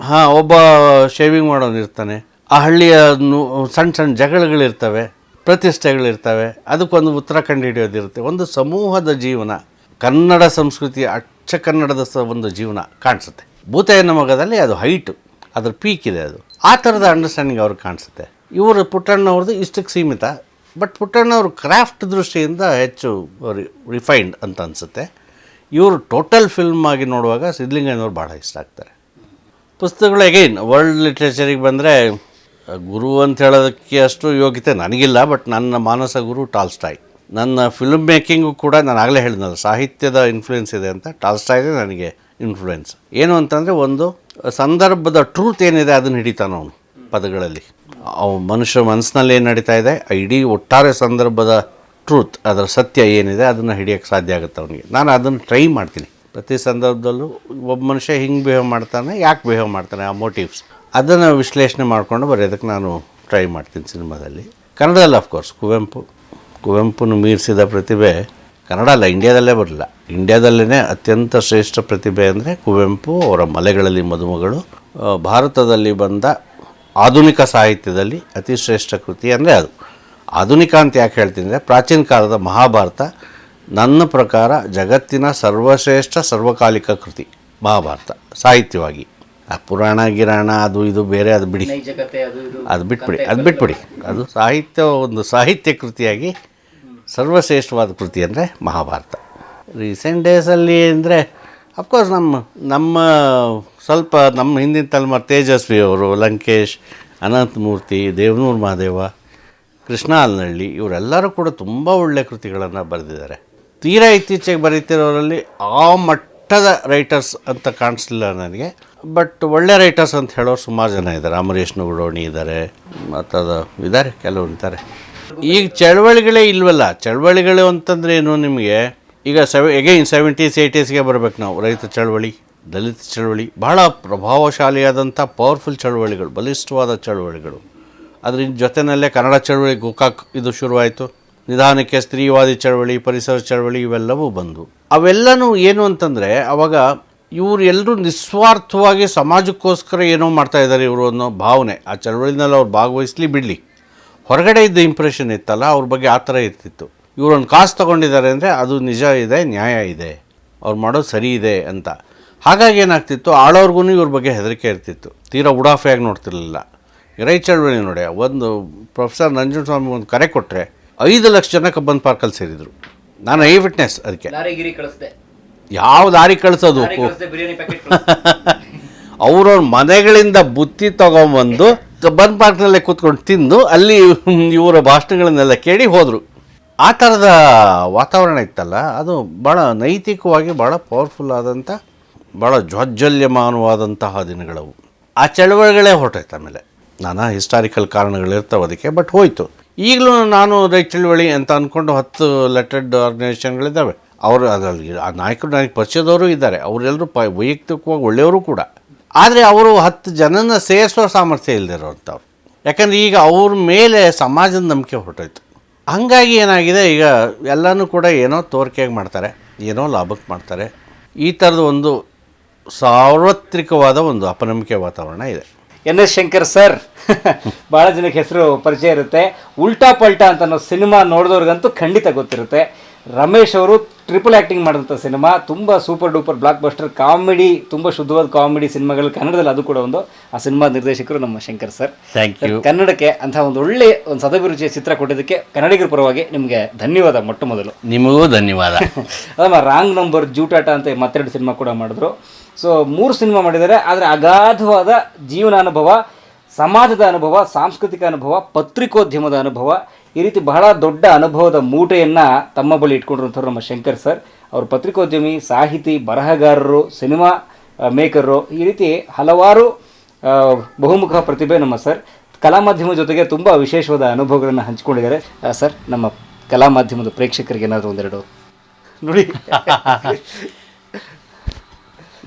ಒಬ್ಬ ಶೇವಿಂಗ್ ಮಾಡೋನು ಇರ್ತಾನೆ, ಆ ಹಳ್ಳಿಯ ಸಣ್ಣ ಸಣ್ಣ ಜಗಳಗಳಿರ್ತವೆ, ಪ್ರತಿಷ್ಠೆಗಳಿರ್ತವೆ, ಅದಕ್ಕೊಂದು ಉತ್ತರ ಕಂಡು ಹಿಡಿಯೋದಿರುತ್ತೆ. ಒಂದು ಸಮೂಹದ ಜೀವನ, ಕನ್ನಡ ಸಂಸ್ಕೃತಿ, ಅಚ್ಚ ಕನ್ನಡದ ಒಂದು ಜೀವನ ಕಾಣಿಸುತ್ತೆ. ಭೂತಯ್ಯನ ಮಗದಲ್ಲಿ ಅದು ಹೈಟು, ಅದ್ರ ಪೀಕ್ ಇದೆ. ಅದು ಆ ಥರದ ಅಂಡರ್ಸ್ಟ್ಯಾಂಡಿಂಗ್ ಅವ್ರಿಗೆ ಕಾಣಿಸುತ್ತೆ. ಇವರು ಪುಟ್ಟಣ್ಣವ್ರದ್ದು ಇಷ್ಟಕ್ಕೆ ಸೀಮಿತ. ಬಟ್ ಪುಟ್ಟಣ್ಣವ್ರು ಕ್ರಾಫ್ಟ್ ದೃಷ್ಟಿಯಿಂದ ಹೆಚ್ಚು ರಿಫೈನ್ಡ್ ಅಂತ ಅನಿಸುತ್ತೆ. ಇವರು ಟೋಟಲ್ ಫಿಲ್ಮ್ ಆಗಿ ನೋಡುವಾಗ ಸಿದ್ಧಲಿಂಗಯ್ಯನವ್ರು ಭಾಳ ಇಷ್ಟ ಆಗ್ತಾರೆ. ಪುಸ್ತಕಗಳು ಅಗೈನ್ ವರ್ಲ್ಡ್ ಲಿಟ್ರೇಚರಿಗೆ ಬಂದರೆ, ಗುರು ಅಂತ ಹೇಳೋದಕ್ಕೆ ಅಷ್ಟು ಯೋಗ್ಯತೆ ನನಗಿಲ್ಲ. ಬಟ್ ನನ್ನ ಮಾನಸ ಗುರು ಟಾಲ್ಸ್ಟಾಯ್. ನನ್ನ ಫಿಲ್ಮ್ ಮೇಕಿಂಗು ಕೂಡ ನಾನು ಆಗಲೇ ಹೇಳಿದ್ನಲ್ಲ, ಸಾಹಿತ್ಯದ ಇನ್ಫ್ಲುಯೆನ್ಸ್ ಇದೆ ಅಂತ. ಟಾಲ್ಸ್ಟಾಯ್ದೇ ನನಗೆ ಇನ್ಫ್ಲುಯೆನ್ಸ್. ಏನು ಅಂತಂದರೆ, ಒಂದು ಸಂದರ್ಭದ ಟ್ರೂತ್ ಏನಿದೆ ಅದನ್ನು ಹಿಡಿತಾನೆ ಅವನು ಪದಗಳಲ್ಲಿ. ಮನುಷ್ಯ ಮನಸ್ಸಿನಲ್ಲಿ ಏನು ನಡೀತಾ ಇದೆ, ಇಡೀ ಒಟ್ಟಾರೆ ಸಂದರ್ಭದ ಟ್ರೂತ್, ಅದರ ಸತ್ಯ ಏನಿದೆ ಅದನ್ನು ಹಿಡಿಯೋಕ್ಕೆ ಸಾಧ್ಯ ಆಗುತ್ತೆ ಅವನಿಗೆ. ನಾನು ಅದನ್ನು ಟ್ರೈ ಮಾಡ್ತೀನಿ ಪ್ರತಿ ಸಂದರ್ಭದಲ್ಲೂ. ಒಬ್ಬ ಮನುಷ್ಯ ಹಿಂಗೆ ಬಿಹೇವ್ ಮಾಡ್ತಾನೆ, ಯಾಕೆ ಬಿಹೇವ್ ಮಾಡ್ತಾನೆ, ಆ ಮೋಟಿವ್ಸ್, ಅದನ್ನು ವಿಶ್ಲೇಷಣೆ ಮಾಡಿಕೊಂಡು ಬರೆಯೋದಕ್ಕೆ ನಾನು ಟ್ರೈ ಮಾಡ್ತೀನಿ ಸಿನಿಮಾದಲ್ಲಿ. ಕನ್ನಡದಲ್ಲಿ ಅಫ್ಕೋರ್ಸ್ ಕುವೆಂಪುನ ಮೀರಿಸಿದ ಪ್ರತಿಭೆ ಕನ್ನಡ ಅಲ್ಲ, ಇಂಡಿಯಾದಲ್ಲೇ ಬರಲಿಲ್ಲ. ಇಂಡಿಯಾದಲ್ಲೇ ಅತ್ಯಂತ ಶ್ರೇಷ್ಠ ಪ್ರತಿಭೆ ಅಂದರೆ ಕುವೆಂಪು, ಅವರ ಮಲೆಗಳಲ್ಲಿ ಮದುಮಗಳು. ಭಾರತದಲ್ಲಿ ಬಂದ ಆಧುನಿಕ ಸಾಹಿತ್ಯದಲ್ಲಿ ಅತಿ ಶ್ರೇಷ್ಠ ಕೃತಿ ಅಂದರೆ ಅದು. ಆಧುನಿಕ ಅಂತ ಯಾಕೆ ಹೇಳ್ತೀನಿ ಅಂದರೆ, ಪ್ರಾಚೀನ ಕಾಲದ ಮಹಾಭಾರತ ನನ್ನ ಪ್ರಕಾರ ಜಗತ್ತಿನ ಸರ್ವಶ್ರೇಷ್ಠ ಸರ್ವಕಾಲಿಕ ಕೃತಿ ಮಹಾಭಾರತ ಸಾಹಿತ್ಯವಾಗಿ. ಆ ಪುರಾಣ ಗಿರಾಣ ಅದು ಇದು ಬೇರೆ, ಅದು ಬಿಡಿ, ಅದು ಬಿಟ್ಬಿಡಿ. ಅದು ಸಾಹಿತ್ಯ, ಒಂದು ಸಾಹಿತ್ಯ ಕೃತಿಯಾಗಿ ಸರ್ವಶ್ರೇಷ್ಠವಾದ ಕೃತಿ ಅಂದರೆ ಮಹಾಭಾರತ. ರೀಸೆಂಟ್ ಡೇಸಲ್ಲಿ ಅಂದರೆ ಅಫ್ಕೋರ್ಸ್ ನಮ್ಮ ಸ್ವಲ್ಪ ನಮ್ಮ ಹಿಂದಿನ ತಲೆಮಾರು ತೇಜಸ್ವಿ ಅವರು, ಲಂಕೇಶ್, ಅನಂತಮೂರ್ತಿ, ದೇವನೂರು ಮಹಾದೇವ, ಕೃಷ್ಣ ಆಲ್ನಹಳ್ಳಿ, ಇವರೆಲ್ಲರೂ ಕೂಡ ತುಂಬ ಒಳ್ಳೆಯ ಕೃತಿಗಳನ್ನು ಬರೆದಿದ್ದಾರೆ. ತೀರಾ ಇತ್ತೀಚೆಗೆ ಬರೀತಿರೋರಲ್ಲಿ ಆ ಮಟ್ಟದ ರೈಟರ್ಸ್ ಅಂತ ಕಾಣಿಸ್ಲಿಲ್ಲ ನನಗೆ. ಬಟ್ ಒಳ್ಳೆ ರೈಟರ್ಸ್ ಅಂತ ಹೇಳೋರು ಸುಮಾರು ಜನ ಇದ್ದಾರೆ. ಅಮರೇಶ್ ನುಗುಡೋಣಿ ಇದ್ದಾರೆ, ಮತ್ತು ಇದ್ದಾರೆ, ಕೆಲವರು ಇದ್ದಾರೆ. ಈಗ ಚಳವಳಿಗಳೇ ಇಲ್ವಲ್ಲ. ಚಳವಳಿಗಳು ಅಂತಂದರೆ ಏನು, ನಿಮಗೆ ಈಗ 70s 80s ಬರಬೇಕು ನಾವು. ರೈತ ಚಳವಳಿ, ದಲಿತ ಚಳವಳಿ, ಬಹಳ ಪ್ರಭಾವಶಾಲಿಯಾದಂಥ ಪವರ್ಫುಲ್ ಚಳವಳಿಗಳು, ಬಲಿಷ್ಠವಾದ ಚಳವಳಿಗಳು. ಅದ್ರ ಜೊತೆಯಲ್ಲೇ ಕನ್ನಡ ಚಳವಳಿ, ಗೋಕಾಕ್ ಇದು ಶುರುವಾಯಿತು. ನಿಧಾನಕ್ಕೆ ಸ್ತ್ರೀವಾದಿ ಚಳವಳಿ, ಪರಿಸರ ಚಳವಳಿ ಇವೆಲ್ಲವೂ ಬಂದು. ಅವೆಲ್ಲನೂ ಏನು ಅಂತಂದರೆ, ಆವಾಗ ಇವರು ಎಲ್ಲರೂ ನಿಸ್ವಾರ್ಥವಾಗಿ ಸಮಾಜಕ್ಕೋಸ್ಕರ ಏನೋ ಮಾಡ್ತಾಯಿದ್ದಾರೆ ಇವರು ಅನ್ನೋ ಭಾವನೆ ಆ ಚಳವಳಿನಲ್ಲಿ ಅವ್ರು ಭಾಗವಹಿಸಲಿ ಬಿಡಲಿ. ಹೊರಗಡೆ ಇದ್ದ ಇಂಪ್ರೆಷನ್ ಇತ್ತಲ್ಲ, ಅವ್ರ ಬಗ್ಗೆ ಆ ಥರ ಇರ್ತಿತ್ತು. ಇವರೊಂದು ಕಾಸು ತೊಗೊಂಡಿದ್ದಾರೆ ಅಂದರೆ ಅದು ನಿಜ ಇದೆ, ನ್ಯಾಯ ಇದೆ, ಅವ್ರು ಮಾಡೋದು ಸರಿ ಇದೆ ಅಂತ. ಹಾಗಾಗಿ ಏನಾಗ್ತಿತ್ತು, ಆಳೋರ್ಗೂ ಇವ್ರ ಬಗ್ಗೆ ಹೆದರಿಕೆ ಇರ್ತಿತ್ತು, ತೀರಾ ಉಡಾಫೆಯಾಗಿ ನೋಡ್ತಿರ್ಲಿಲ್ಲ. ರೈತ ಚಳವಳಿ ನೋಡಿ, ಒಂದು ಪ್ರೊಫೆಸರ್ ನಂಜುಂಡಸ್ವಾಮಿ ಒಂದು ಕರೆ ಕೊಟ್ಟರೆ 5 ಲಕ್ಷ ಜನ ಕಬ್ಬನ್ ಪಾರ್ಕಲ್ಲಿ ಸೇರಿದರು. ನಾನು ಐ ವಿಟ್ನೆಸ್. ಅದಕ್ಕೆ ಯಾವ ದಾರಿ ಕಳಿಸೋದು, ಅವ್ರವ್ರ ಮನೆಗಳಿಂದ ಬುತ್ತಿ ತೊಗೊಂಬಂದು ಕಬ್ಬನ್ ಪಾರ್ಕ್ನಲ್ಲೇ ಕೂತ್ಕೊಂಡು ತಿಂದು ಅಲ್ಲಿ ಇವರ ಭಾಷಣಗಳನ್ನೆಲ್ಲ ಕೇಳಿ ಹೋದರು. ಆ ಥರದ ವಾತಾವರಣ ಇತ್ತಲ್ಲ, ಅದು ಭಾಳ ನೈತಿಕವಾಗಿ ಭಾಳ ಪವರ್ಫುಲ್ ಆದಂಥ, ಭಾಳ ಜ್ವಾಜ್ವಲ್ಯಮಾನವಾದಂತಹ ದಿನಗಳವು. ಆ ಚಳವಳಿಗಳೇ ಹೊರಟೋಯ್ತು. ಆಮೇಲೆ ನಾನಾ ಹಿಸ್ಟಾರಿಕಲ್ ಕಾರಣಗಳಿರ್ತಾವೆ ಅದಕ್ಕೆ, ಬಟ್ ಹೋಯಿತು. ಈಗಲೂ ನಾನು ರೈತ ಚಳುವಳಿ ಅಂತ ಅಂದ್ಕೊಂಡು 10 ಲೆಟರ್ಡ್ ಆರ್ಗನೈಸೇಷನ್ಗಳಿದ್ದಾವೆ. ಅವರು ಅದರಲ್ಲಿ ಆ ನಾಯಕರು ನನಗೆ ಪರಿಚಯದವರು ಇದ್ದಾರೆ, ಅವರೆಲ್ಲರೂ ವೈಯಕ್ತಿಕವಾಗಿ ಒಳ್ಳೆಯವರು ಕೂಡ. ಆದರೆ ಅವರು 10 ಜನನ ಸೇರಿಸೋ ಸಾಮರ್ಥ್ಯ ಇಲ್ಲದಿರೋವಂಥವ್ರು. ಯಾಕಂದರೆ ಈಗ ಅವ್ರ ಮೇಲೆ ಸಮಾಜದ ನಂಬಿಕೆ ಹೊರಟೋಯ್ತು. ಹಾಗಾಗಿ ಏನಾಗಿದೆ, ಈಗ ಎಲ್ಲನೂ ಕೂಡ ಏನೋ ತೋರಿಕೆಯಾಗಿ ಮಾಡ್ತಾರೆ, ಏನೋ ಲಾಭಕ್ಕೆ ಮಾಡ್ತಾರೆ. ಈ ಥರದ ಒಂದು ಸಾರ್ವತ್ರಿಕವಾದ ಒಂದು ಅಪನಂಬಿಕೆ ವಾತಾವರಣ ಇದೆ. NS ಶಂಕರ್ ಸರ್ ಭಾಳ ಜನಕ್ಕೆ ಹೆಸರು ಪರಿಚಯ ಇರುತ್ತೆ. ಉಲ್ಟಾ ಪಲ್ಟಾ ಅಂತ ಅನ್ನೋ ಸಿನಿಮಾ ನೋಡಿದವ್ರಿಗಂತೂ ಖಂಡಿತ ಗೊತ್ತಿರುತ್ತೆ. ರಮೇಶ್ ಅವರು ಟ್ರಿಪಲ್ ಆ್ಯಕ್ಟಿಂಗ್ ಮಾಡಿದಂಥ ಸಿನಿಮಾ, ತುಂಬ super duper blockbuster comedy, ತುಂಬ ಶುದ್ಧವಾದ ಕಾಮಿಡಿ ಸಿನಿಮಾಗಳು ಕನ್ನಡದಲ್ಲಿ, ಅದು ಕೂಡ ಒಂದು. ಆ ಸಿನಿಮಾ ನಿರ್ದೇಶಕರು ನಮ್ಮ ಶಂಕರ್ ಸರ್. Thank you. ಕನ್ನಡಕ್ಕೆ ಅಂಥ ಒಂದು ಒಳ್ಳೆ ಒಂದು ಸದಭಿರುಚಿಯ ಚಿತ್ರ ಕೊಟ್ಟಿದ್ದಕ್ಕೆ ಕನ್ನಡಿಗರ ಪರವಾಗಿ ನಿಮಗೆ ಧನ್ಯವಾದ. ಮೊಟ್ಟ ಮೊದಲು ನಿಮಗೂ ಧನ್ಯವಾದ. ಅದಮ್ಮ ರಾಂಗ್ ನಂಬರ್, ಜೂಟಾಟ ಅಂತ ಮತ್ತೆರಡು ಸಿನಿಮಾ ಕೂಡ ಮಾಡಿದ್ರು. ಸೊ 3 ಸಿನಿಮಾ ಮಾಡಿದ್ದಾರೆ. ಆದರೆ ಅಗಾಧವಾದ ಜೀವನಾನುಭವ, ಸಮಾಜದ ಅನುಭವ, ಸಾಂಸ್ಕೃತಿಕ ಅನುಭವ, ಪತ್ರಿಕೋದ್ಯಮದ ಅನುಭವ, ಈ ರೀತಿ ಬಹಳ ದೊಡ್ಡ ಅನುಭವದ ಮೂಟೆಯನ್ನು ತಮ್ಮ ಬಳಿ ಇಟ್ಕೊಂಡಿರುವಂಥವ್ರು ನಮ್ಮ ಶಂಕರ್ ಸರ್. ಅವರು ಪತ್ರಿಕೋದ್ಯಮಿ, ಸಾಹಿತಿ, ಬರಹಗಾರರು, ಸಿನಿಮಾ ಮೇಕರು, ಈ ರೀತಿ ಹಲವಾರು ಬಹುಮುಖ ಪ್ರತಿಭೆ ನಮ್ಮ ಸರ್. ಕಲಾ ಮಾಧ್ಯಮದ ಜೊತೆಗೆ ತುಂಬ ವಿಶೇಷವಾದ ಅನುಭವಗಳನ್ನು ಹಂಚಿಕೊಂಡಿದ್ದಾರೆ. ಸರ್, ನಮ್ಮ ಕಲಾ ಮಾಧ್ಯಮದ ಪ್ರೇಕ್ಷಕರಿಗೆ ಏನಾದರೂ ಒಂದೆರಡು ನೋಡಿ.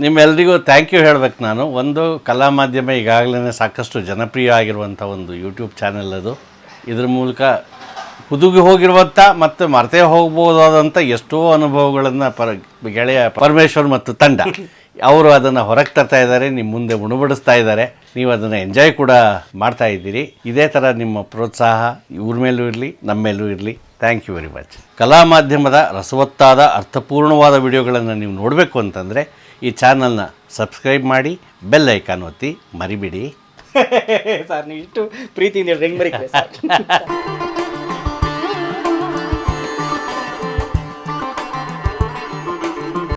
ನಿಮ್ಮೆಲ್ಲರಿಗೂ ಥ್ಯಾಂಕ್ ಯು ಹೇಳಬೇಕು ನಾನು. ಒಂದು, ಕಲಾ ಮಾಧ್ಯಮ ಈಗಾಗಲೇ ಸಾಕಷ್ಟು ಜನಪ್ರಿಯ ಆಗಿರುವಂಥ ಒಂದು ಯೂಟ್ಯೂಬ್ ಚಾನೆಲ್ ಅದು. ಇದ್ರ ಮೂಲಕ ಹುದುಗಿ ಹೋಗಿರುವಂಥ ಮತ್ತು ಮರೆತೇ ಹೋಗ್ಬೋದಾದಂಥ ಎಷ್ಟೋ ಅನುಭವಗಳನ್ನು ಗೆಳೆಯ ಪರಮೇಶ್ವರ್ ಮತ್ತು ತಂಡ ಅವರು ಅದನ್ನು ಹೊರಗೆ ತರ್ತಾ ಇದ್ದಾರೆ, ನಿಮ್ಮ ಮುಂದೆ ಉಣಬಡಿಸ್ತಾ ಇದ್ದಾರೆ. ನೀವು ಅದನ್ನು ಎಂಜಾಯ್ ಕೂಡ ಮಾಡ್ತಾ ಇದ್ದೀರಿ. ಇದೇ ಥರ ನಿಮ್ಮ ಪ್ರೋತ್ಸಾಹ ಇವ್ರ ಮೇಲೂ ಇರಲಿ, ನಮ್ಮ ಮೇಲೂ ಇರಲಿ. Thank you very much. ಕಲಾ ಮಾಧ್ಯಮದ ರಸವತ್ತಾದ ಅರ್ಥಪೂರ್ಣವಾದ ವಿಡಿಯೋಗಳನ್ನು ನೀವು ನೋಡಬೇಕು ಅಂತಂದರೆ ಈ ಚಾನಲ್ನ ಸಬ್ಸ್ಕ್ರೈಬ್ ಮಾಡಿ, ಬೆಲ್ ಐಕಾನ್ ಒತ್ತಿ ಮರಿಬೇಡಿ. ಸರ್, ನೀವು ಇಷ್ಟು ಪ್ರೀತಿಯಿಂದ ಹೆಂಗೆ ಮರಿತೀರಿ ಸರ್?